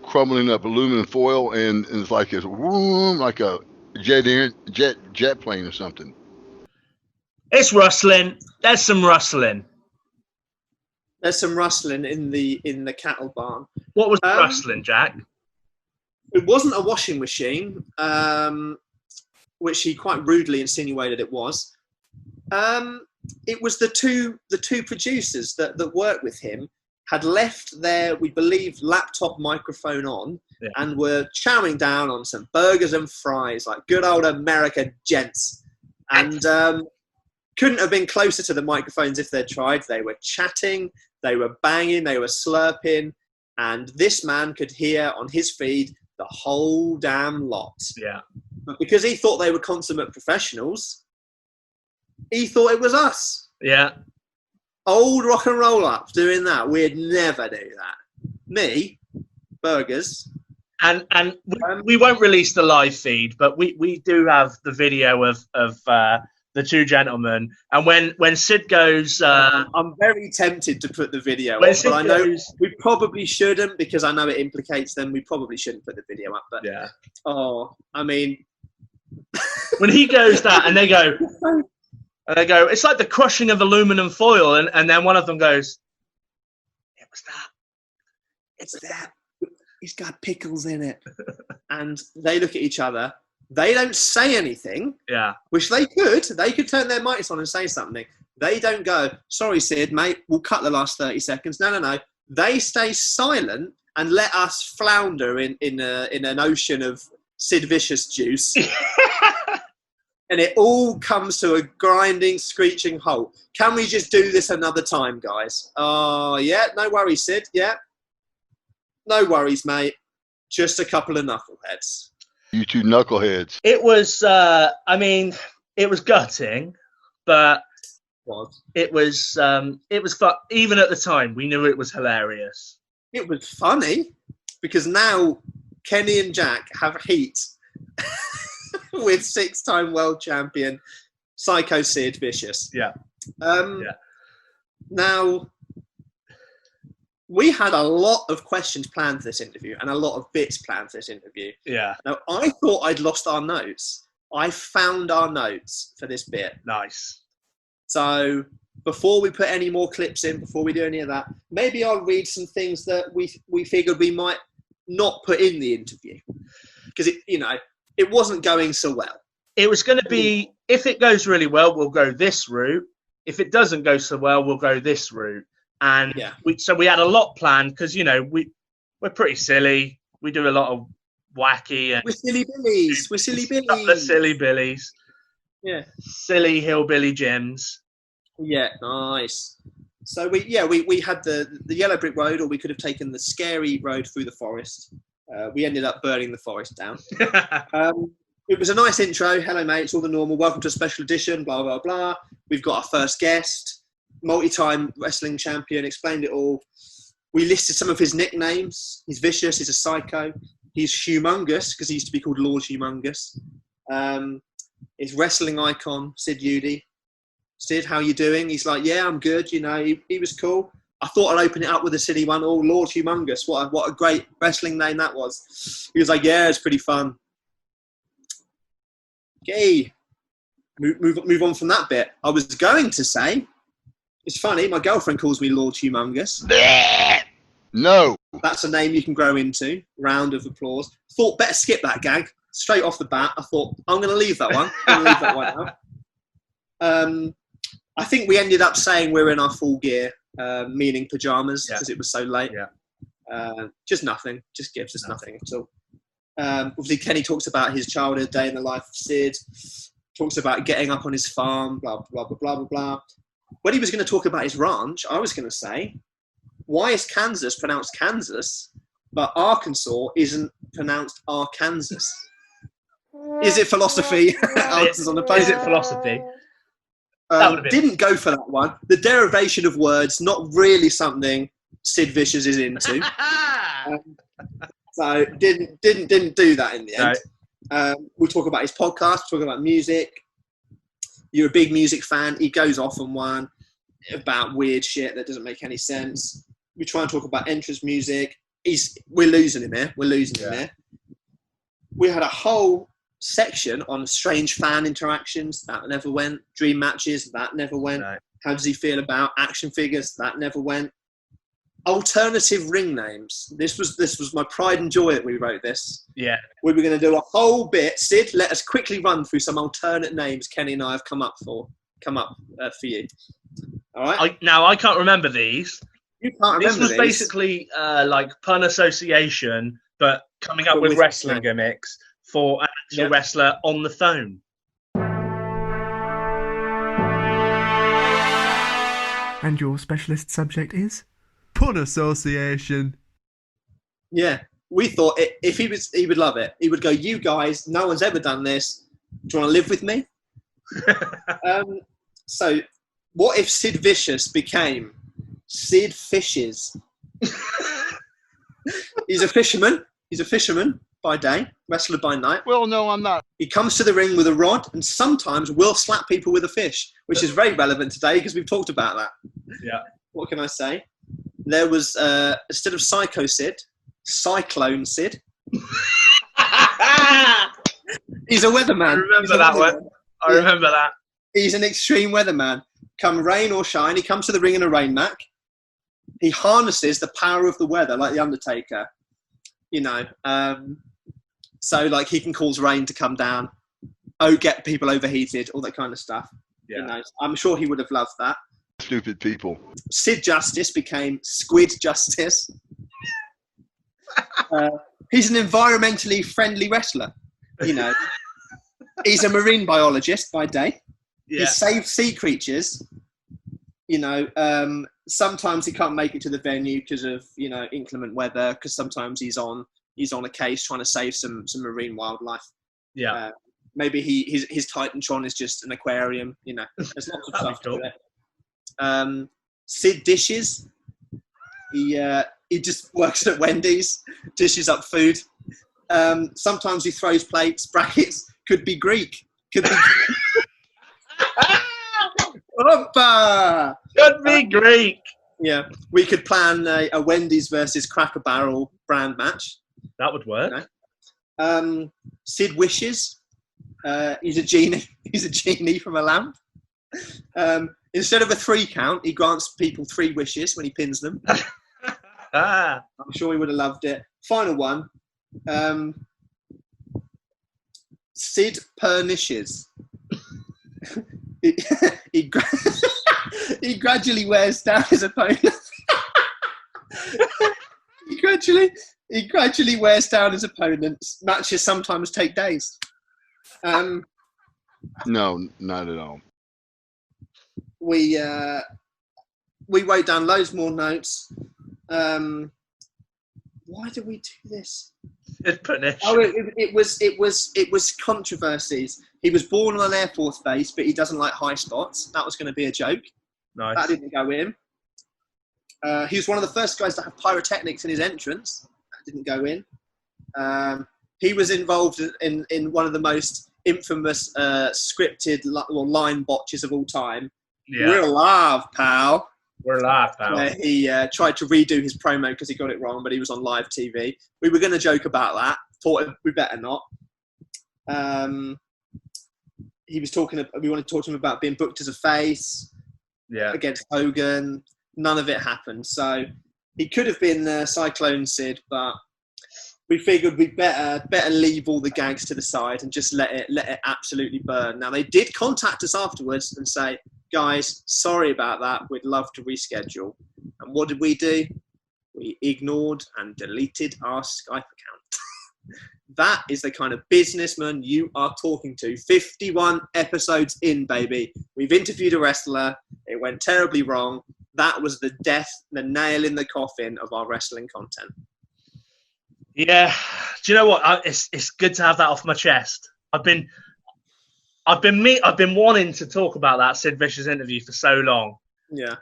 Crumbling up aluminum foil, and it's like it's like a jet plane or something. It's rustling. There's some rustling. There's some rustling in the cattle barn. What was the rustling, Jack? It wasn't a washing machine, which he quite rudely insinuated it was. It was the two producers that worked with him had left their, we believe, laptop microphone on, yeah, and were chowing down on some burgers and fries, like good old American gents. And couldn't have been closer to the microphones if they'd tried. They were chatting, they were banging, they were slurping, and this man could hear on his feed the whole damn lot. Yeah. But because he thought they were consummate professionals, he thought it was us. Yeah. Old rock and roll up doing that. We'd never do that. Me, burgers. And we won't release the live feed, but we do have the video of the two gentlemen. And when Sid goes... I'm very tempted to put the video up, but I know we probably shouldn't, because I know it implicates them. We probably shouldn't put the video up. But yeah. Oh, I mean... when he goes that, and they go, it's like the crushing of aluminum foil, and then one of them goes, it was that. It's that. He's got pickles in it. And they look at each other. They don't say anything. Yeah. Which they could. They could turn their mics on and say something. They don't go, sorry, Sid, mate, we'll cut the last 30 seconds. No. They stay silent and let us flounder in an ocean of Sid Vicious juice. And it all comes to a grinding, screeching halt. Can we just do this another time, guys? Oh, yeah, no worries, Sid. Yeah. No worries, mate. Just a couple of knuckleheads. You two knuckleheads. It was, it was gutting, but it was fun. Even at the time, we knew it was hilarious. It was funny because now Kenny and Jack have heat with 6-time world champion Psycho Sid Vicious. Yeah. Now, we had a lot of questions planned for this interview and a lot of bits planned for this interview. Yeah. Now, I thought I'd lost our notes. I found our notes for this bit. Nice. So before we put any more clips in, before we do any of that, maybe I'll read some things that we figured we might not put in the interview because it wasn't going so well. It was going to be, if it goes really well, we'll go this route. If it doesn't go so well, we'll go this route. And we had a lot planned because, we're pretty silly. We do a lot of wacky. And we're silly billies. We're silly billies. The silly billies. Yeah. Silly hillbilly gems. Yeah, nice. So we had the yellow brick road, or we could have taken the scary road through the forest. We ended up burning the forest down. It was a nice intro. Hello, mate. It's all the normal. Welcome to a special edition. Blah blah blah. We've got our first guest. Multi-time wrestling champion, explained it all. We listed some of his nicknames. He's vicious, he's a psycho. He's humongous, because he used to be called Lord Humongous. His wrestling icon, Sid Udy. Sid, how you doing? He's like, yeah, I'm good. He was cool. I thought I'd open it up with a silly one. Oh, Lord Humongous. What a great wrestling name that was. He was like, yeah, it's pretty fun. Okay. Move on from that bit. I was going to say, it's funny, my girlfriend calls me Lord Humongous. No. That's a name you can grow into. Round of applause. Thought better skip that gag. Straight off the bat, I thought, I'm going to leave that one. I'm going to leave that one out. I think we ended up saying we're in our full gear, meaning pyjamas, because it was so late. Yeah. Just nothing. Just gives us nothing at all. Obviously, Kenny talks about his childhood, day in the life of Sid. Talks about getting up on his farm, blah, blah, blah, blah, blah, blah. When he was going to talk about his ranch, I was going to say, why is Kansas pronounced Kansas, but Arkansas isn't pronounced Arkansas? Is it philosophy? Answers on the post. Is it philosophy? Didn't go for that one. The derivation of words, not really something Sid Vicious is into. So didn't do that in the end. No. We talk about his podcast, talk about music. You're a big music fan. He goes off on one about weird shit that doesn't make any sense. We try and talk about entrance music. We're losing him here. We had a whole section on strange fan interactions. That never went. Dream matches. That never went. No. How does he feel about action figures? That never went. Alternative ring names. This was my pride and joy that we wrote this. Yeah. We were going to do a whole bit. Sid, let us quickly run through some alternate names Kenny and I have come up for you. All right. I can't remember these. You can't remember these? This was these. Basically like pun association, but coming up with wrestling gimmicks for an actual wrestler on the phone. And your specialist subject is? Pun association. Yeah, we thought if he would love it. He would go, you guys, no one's ever done this. Do you want to live with me? So what if Sid Vicious became Sid Fishes? He's a fisherman. He's a fisherman by day, wrestler by night. Well, no, I'm not. He comes to the ring with a rod and sometimes will slap people with a fish, which is very relevant today because we've talked about that. Yeah. What can I say? There was, instead of Psycho Sid, Cyclone Sid. He's a weatherman. I remember that. He's an extreme weatherman. Come rain or shine, he comes to the ring in a rain mac. He harnesses the power of the weather like the Undertaker. So like he can cause rain to come down. Get people overheated, all that kind of stuff. Yeah. I'm sure he would have loved that. stupid people. Sid Justice became Squid Justice. He's an environmentally friendly wrestler. You know, he's a marine biologist by day. Yeah. He saves sea creatures. You know, sometimes he can't make it to the venue because of, you know, inclement weather. Because sometimes he's on a case trying to save some marine wildlife. Yeah. Maybe his Titantron is just an aquarium. You know, there's lots of stuff to it. Sid dishes. He just works at Wendy's, dishes up food. Sometimes he throws plates. Brackets could be Greek. Could be. Opa! Could be Greek. Yeah, we could plan a Wendy's versus Cracker Barrel brand match. That would work. You know? Sid wishes. He's a genie. He's a genie from a lamp. Instead of a 3 count, he grants people 3 wishes when he pins them. I'm sure he would have loved it. Final one. Sid pernishes. He gradually wears down his opponent. He gradually wears down his opponents. Matches sometimes take days. No, not at all. We wrote down loads more notes. Why did we do this? It was controversies. He was born on an Air Force base, but he doesn't like high spots. That was going to be a joke. Nice. That didn't go in. He was one of the first guys to have pyrotechnics in his entrance. That didn't go in. He was involved in one of the most infamous scripted line botches of all time. Yeah. We're alive, pal. We're live, pal. Where he tried to redo his promo because he got it wrong, but he was on live TV. We were going to joke about that. Thought we better not. He was talking. We wanted to talk to him about being booked as a face. Yeah. Against Hogan. None of it happened. So he could have been Cyclone Sid, but we figured we'd better leave all the gags to the side and just let it absolutely burn. Now they did contact us afterwards and say, guys, sorry about that. We'd love to reschedule. And what did we do? We ignored and deleted our Skype account. That is the kind of businessman you are talking to. 51 episodes in, baby. We've interviewed a wrestler. It went terribly wrong. That was the nail in the coffin of our wrestling content. Yeah. Do you know what? It's good to have that off my chest. I've been wanting to talk about that Sid Vicious interview for so long. Yeah.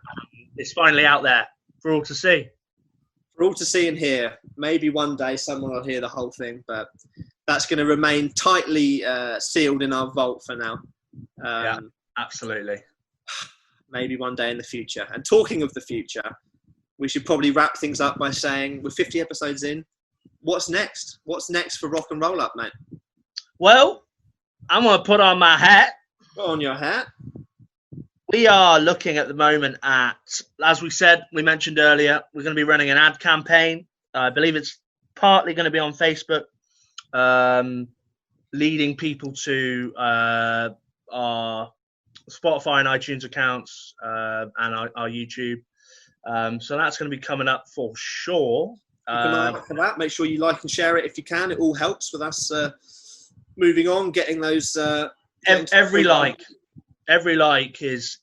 It's finally out there for all to see. For all to see and hear. Maybe one day someone will hear the whole thing, but that's going to remain tightly sealed in our vault for now. Yeah, absolutely. Maybe one day in the future. And talking of the future, we should probably wrap things up by saying we're 50 episodes in. What's next? What's next for Rock and Roll Up, mate? Well, I'm going to put on my hat. Put on your hat. We are looking at the moment at, as we mentioned earlier, we're going to be running an ad campaign. I believe it's partly going to be on Facebook, leading people to our Spotify and iTunes accounts and our YouTube. So that's going to be coming up for sure. Keep an eye out for that. Make sure you like and share it if you can. It all helps with us moving on, getting those. Every like is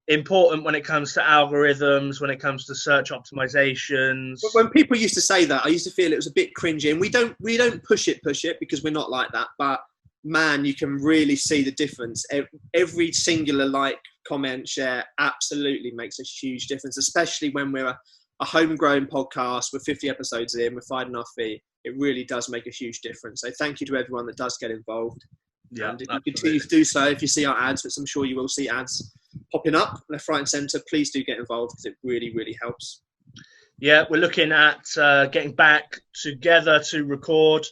important when it comes to algorithms, when it comes to search optimizations. But when people used to say that, I used to feel it was a bit cringy, and we don't push it because we're not like that. But man, you can really see the difference. Every singular like, comment, share absolutely makes a huge difference, especially when we're a homegrown podcast. We're 50 episodes in, we're finding our feet. It really does make a huge difference. So thank you to everyone that does get involved. Yeah, and if you continue to do so, if you see our ads, which I'm sure you will see ads popping up left, right and centre, please do get involved because it really, really helps. Yeah, we're looking at getting back together to record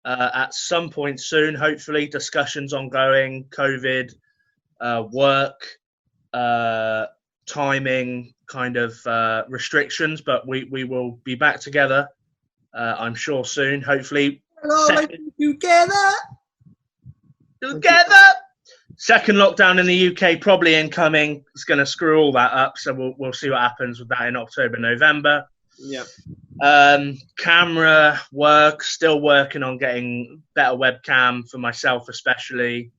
at some point soon, hopefully. Discussions ongoing, COVID, work, timing kind of restrictions, but we will be back together, I'm sure, soon, hopefully. Hello, together. Second lockdown in the UK probably incoming. It's going to screw all that up, so we'll see what happens with that in October, November. Yeah. Camera work, still working on getting better webcam for myself especially.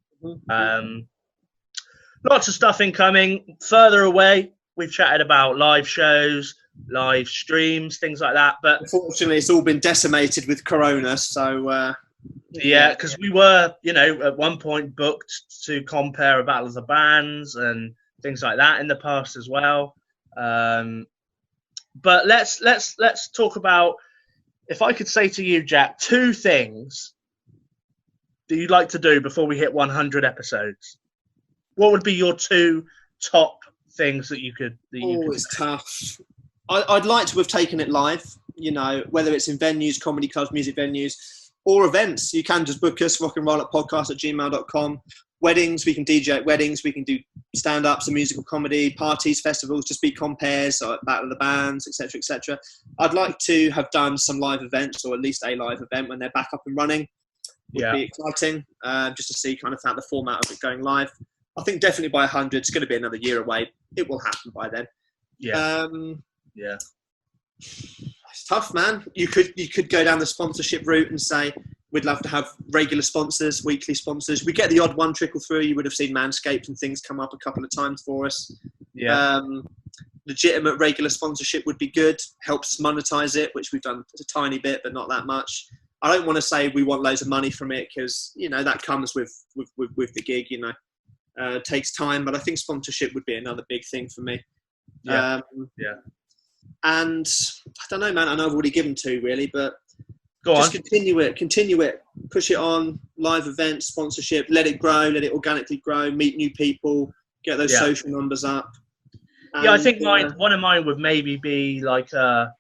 Lots of stuff incoming. Further away, we've chatted about live shows, live streams, things like that. But unfortunately, it's all been decimated with Corona, so... yeah, because we were, at one point booked to compare a Battle of the Bands and things like that in the past as well. But let's talk about, if I could say to you, Jack, 2 things that you'd like to do before we hit 100 episodes. What would be your 2 top things that you could? It's tough. I'd like to have taken it live. Whether it's in venues, comedy clubs, music venues, or events. You can just book us, rockandrolluppodcast@gmail.com. Weddings, we can DJ at weddings, we can do stand-ups and musical comedy, parties, festivals, just be compares, or Battle of the Bands, etc., etc. I'd like to have done some live events, or at least a live event when they're back up and running. Would be exciting, just to see kind of how the format of it going live. I think definitely by 100, it's going to be another year away. It will happen by then. It's tough, man. You could go down the sponsorship route and say, we'd love to have regular sponsors, weekly sponsors. We get the odd one trickle through. You would have seen Manscaped and things come up a couple of times for us. Legitimate regular sponsorship would be good. Helps monetize it, which we've done a tiny bit, but not that much. I don't want to say we want loads of money from it because, that comes with the gig, It takes time, but I think sponsorship would be another big thing for me. And I don't know, man. I know I've already given 2 really, but just continue it, push it on, live events, sponsorship, let it grow, let it organically grow, meet new people, get those social numbers up. And, I think one of mine would maybe be like a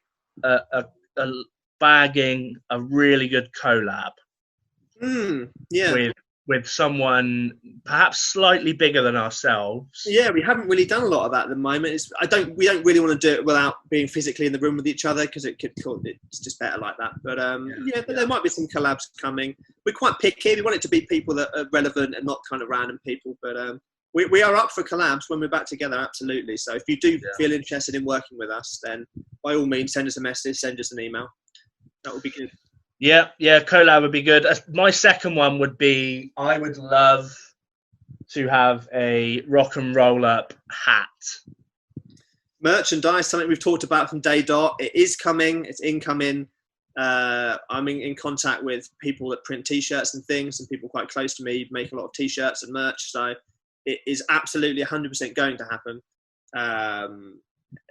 bagging a really good collab. With someone perhaps slightly bigger than ourselves. Yeah, we haven't really done a lot of that at the moment. We don't really want to do it without being physically in the room with each other because it's just better like that. But there might be some collabs coming. We're quite picky. We want it to be people that are relevant and not kind of random people. But we are up for collabs when we're back together, absolutely. So if you do feel interested in working with us, then by all means, send us a message, send us an email. That would be good. Yeah, collab would be good. My second one would be, I would love to have a rock and roll up hat. Merchandise, something we've talked about from day dot. It is coming. It's incoming. I'm in contact with people that print T-shirts and things, and people quite close to me make a lot of T-shirts and merch. So it is absolutely 100% going to happen.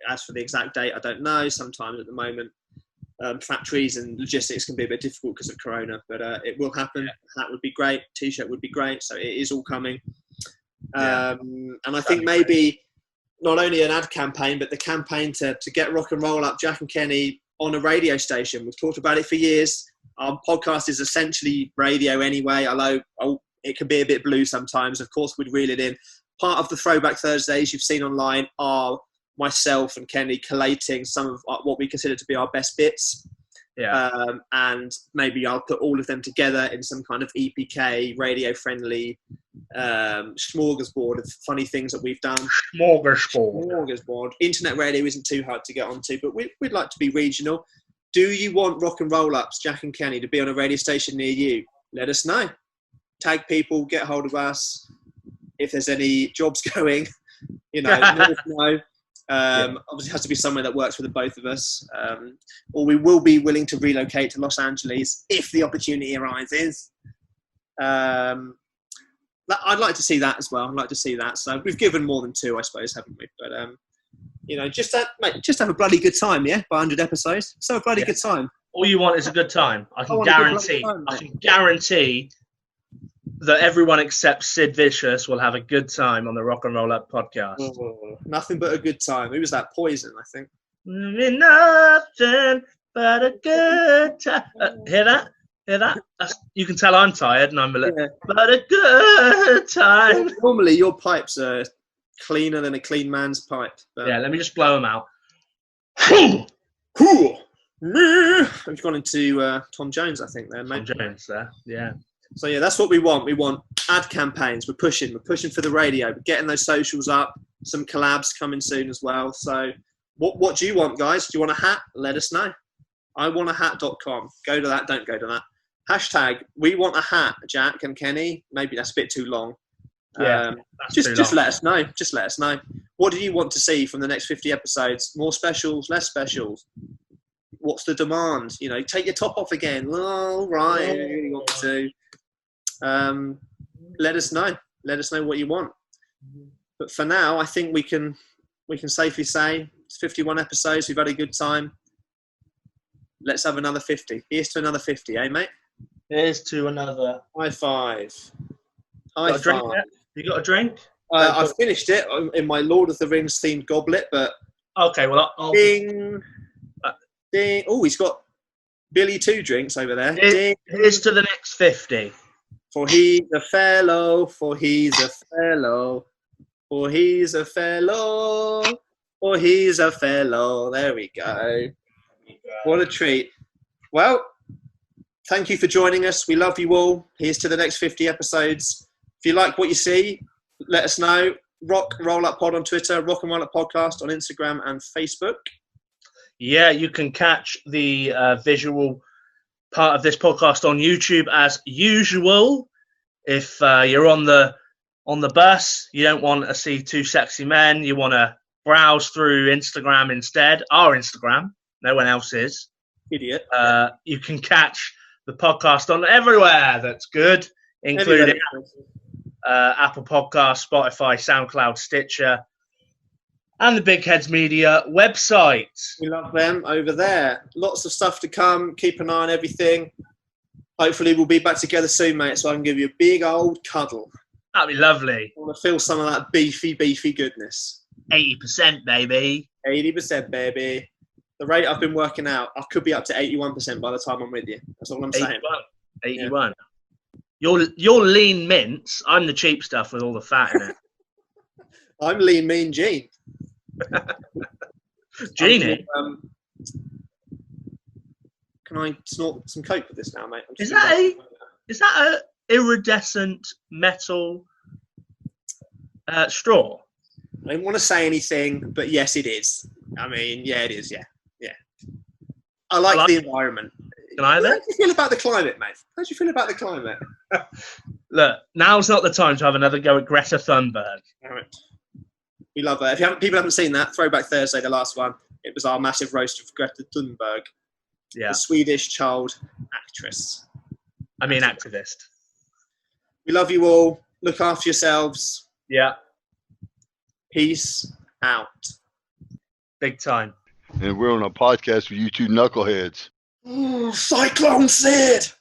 As for the exact date, I don't know. Sometimes at the moment, factories and logistics can be a bit difficult because of Corona, but it will happen. Hat would be great. T-shirt would be great. So it is all coming. And I think maybe not only an ad campaign, but the campaign to get Rock and Roll Up, Jack and Kenny, on a radio station. We've talked about it for years. Our podcast is essentially radio anyway, although it can be a bit blue sometimes. Of course, we'd reel it in. Part of the Throwback Thursdays you've seen online are myself and Kenny collating some of what we consider to be our best bits. And maybe I'll put all of them together in some kind of EPK, radio-friendly smorgasbord of funny things that we've done. Smorgasbord. Internet radio isn't too hard to get onto, but we'd like to be regional. Do you want Rock and Roll Ups, Jack and Kenny, to be on a radio station near you? Let us know. Tag people, get hold of us. If there's any jobs going, let us know. Obviously, it has to be somewhere that works for the both of us. Or we will be willing to relocate to Los Angeles if the opportunity arises. I'd like to see that as well. I'd like to see that. So we've given more than 2, I suppose, haven't we? But just have a bloody good time, yeah. By 100 episodes, so a bloody good time. All you want is a good time. I can guarantee that everyone except Sid Vicious will have a good time on the Rock and Roll Up podcast. Nothing but a good time. Who was that? Poison, I think. Nothing but a good time. Hear that? You can tell I'm tired and I'm a little. But a good time. Normally, your pipes are cleaner than a clean man's pipe. But... let me just blow them out. We've gone into Tom Jones, I think, there, mate. Tom Jones there, yeah. So yeah, that's what we want. We want ad campaigns. We're pushing for the radio. We're getting those socials up. Some collabs coming soon as well. So what do you want, guys? Do you want a hat? Let us know. iwantahat.com. Go to that. Don't go to that. Hashtag we want a hat, Jack and Kenny. Maybe that's a bit too long. Yeah, just let us know. Just let us know. What do you want to see from the next 50 episodes? More specials, less specials? What's the demand? You know, take your top off again. Oh, right. I really want to. Let us know. Let us know what you want. But for now, I think we can safely say it's 51 episodes. We've had a good time. Let's have another 50. Here's to another 50, eh, mate? Here's to another. High five. High five. You got a drink? I've finished it in my Lord of the Rings themed goblet, but okay. Well, ding, ding. Oh, he's got Billy 2 drinks over there. Here's to the next 50. For he's a fellow, for he's a fellow, for he's a fellow, for he's a fellow. There we go. What a treat. Well, thank you for joining us. We love you all. Here's to the next 50 episodes. If you like what you see, let us know. Rock Roll Up Pod on Twitter, Rock and Roll Up Podcast on Instagram and Facebook. Yeah, you can catch the visual part of this podcast on YouTube as usual. If you're on the bus, you don't want to see two sexy men, you want to browse through Instagram instead, our Instagram, no one else's. Idiot. You can catch the podcast on everywhere that's good, including Apple Podcasts, Spotify, SoundCloud, Stitcher, and the Big Heads Media website. We love them over there. Lots of stuff to come. Keep an eye on everything. Hopefully we'll be back together soon, mate, so I can give you a big old cuddle. That'd be lovely. I want to feel some of that beefy goodness. 80%, baby. 80%, baby. The rate I've been working out, I could be up to 81% by the time I'm with you. That's all I'm saying. 81. Yeah. You're lean mince. I'm the cheap stuff with all the fat in it. I'm lean, mean Gene. Genie? Can I snort some coke with this now, mate? Is that a iridescent metal straw? I don't want to say anything, but yes, it is. I mean, yeah, it is. Yeah. I like the environment. Can I have it? How do you feel about the climate, mate? How do you feel about the climate? Look, now's not the time to have another go at Greta Thunberg. All right. We love her. If people haven't seen that, Throwback Thursday, the last one, it was our massive roast of Greta Thunberg, the Swedish child actress. I mean, activist. We love you all. Look after yourselves. Yeah. Peace out. Big time. And we're on a podcast with you two knuckleheads. Cyclone Sid!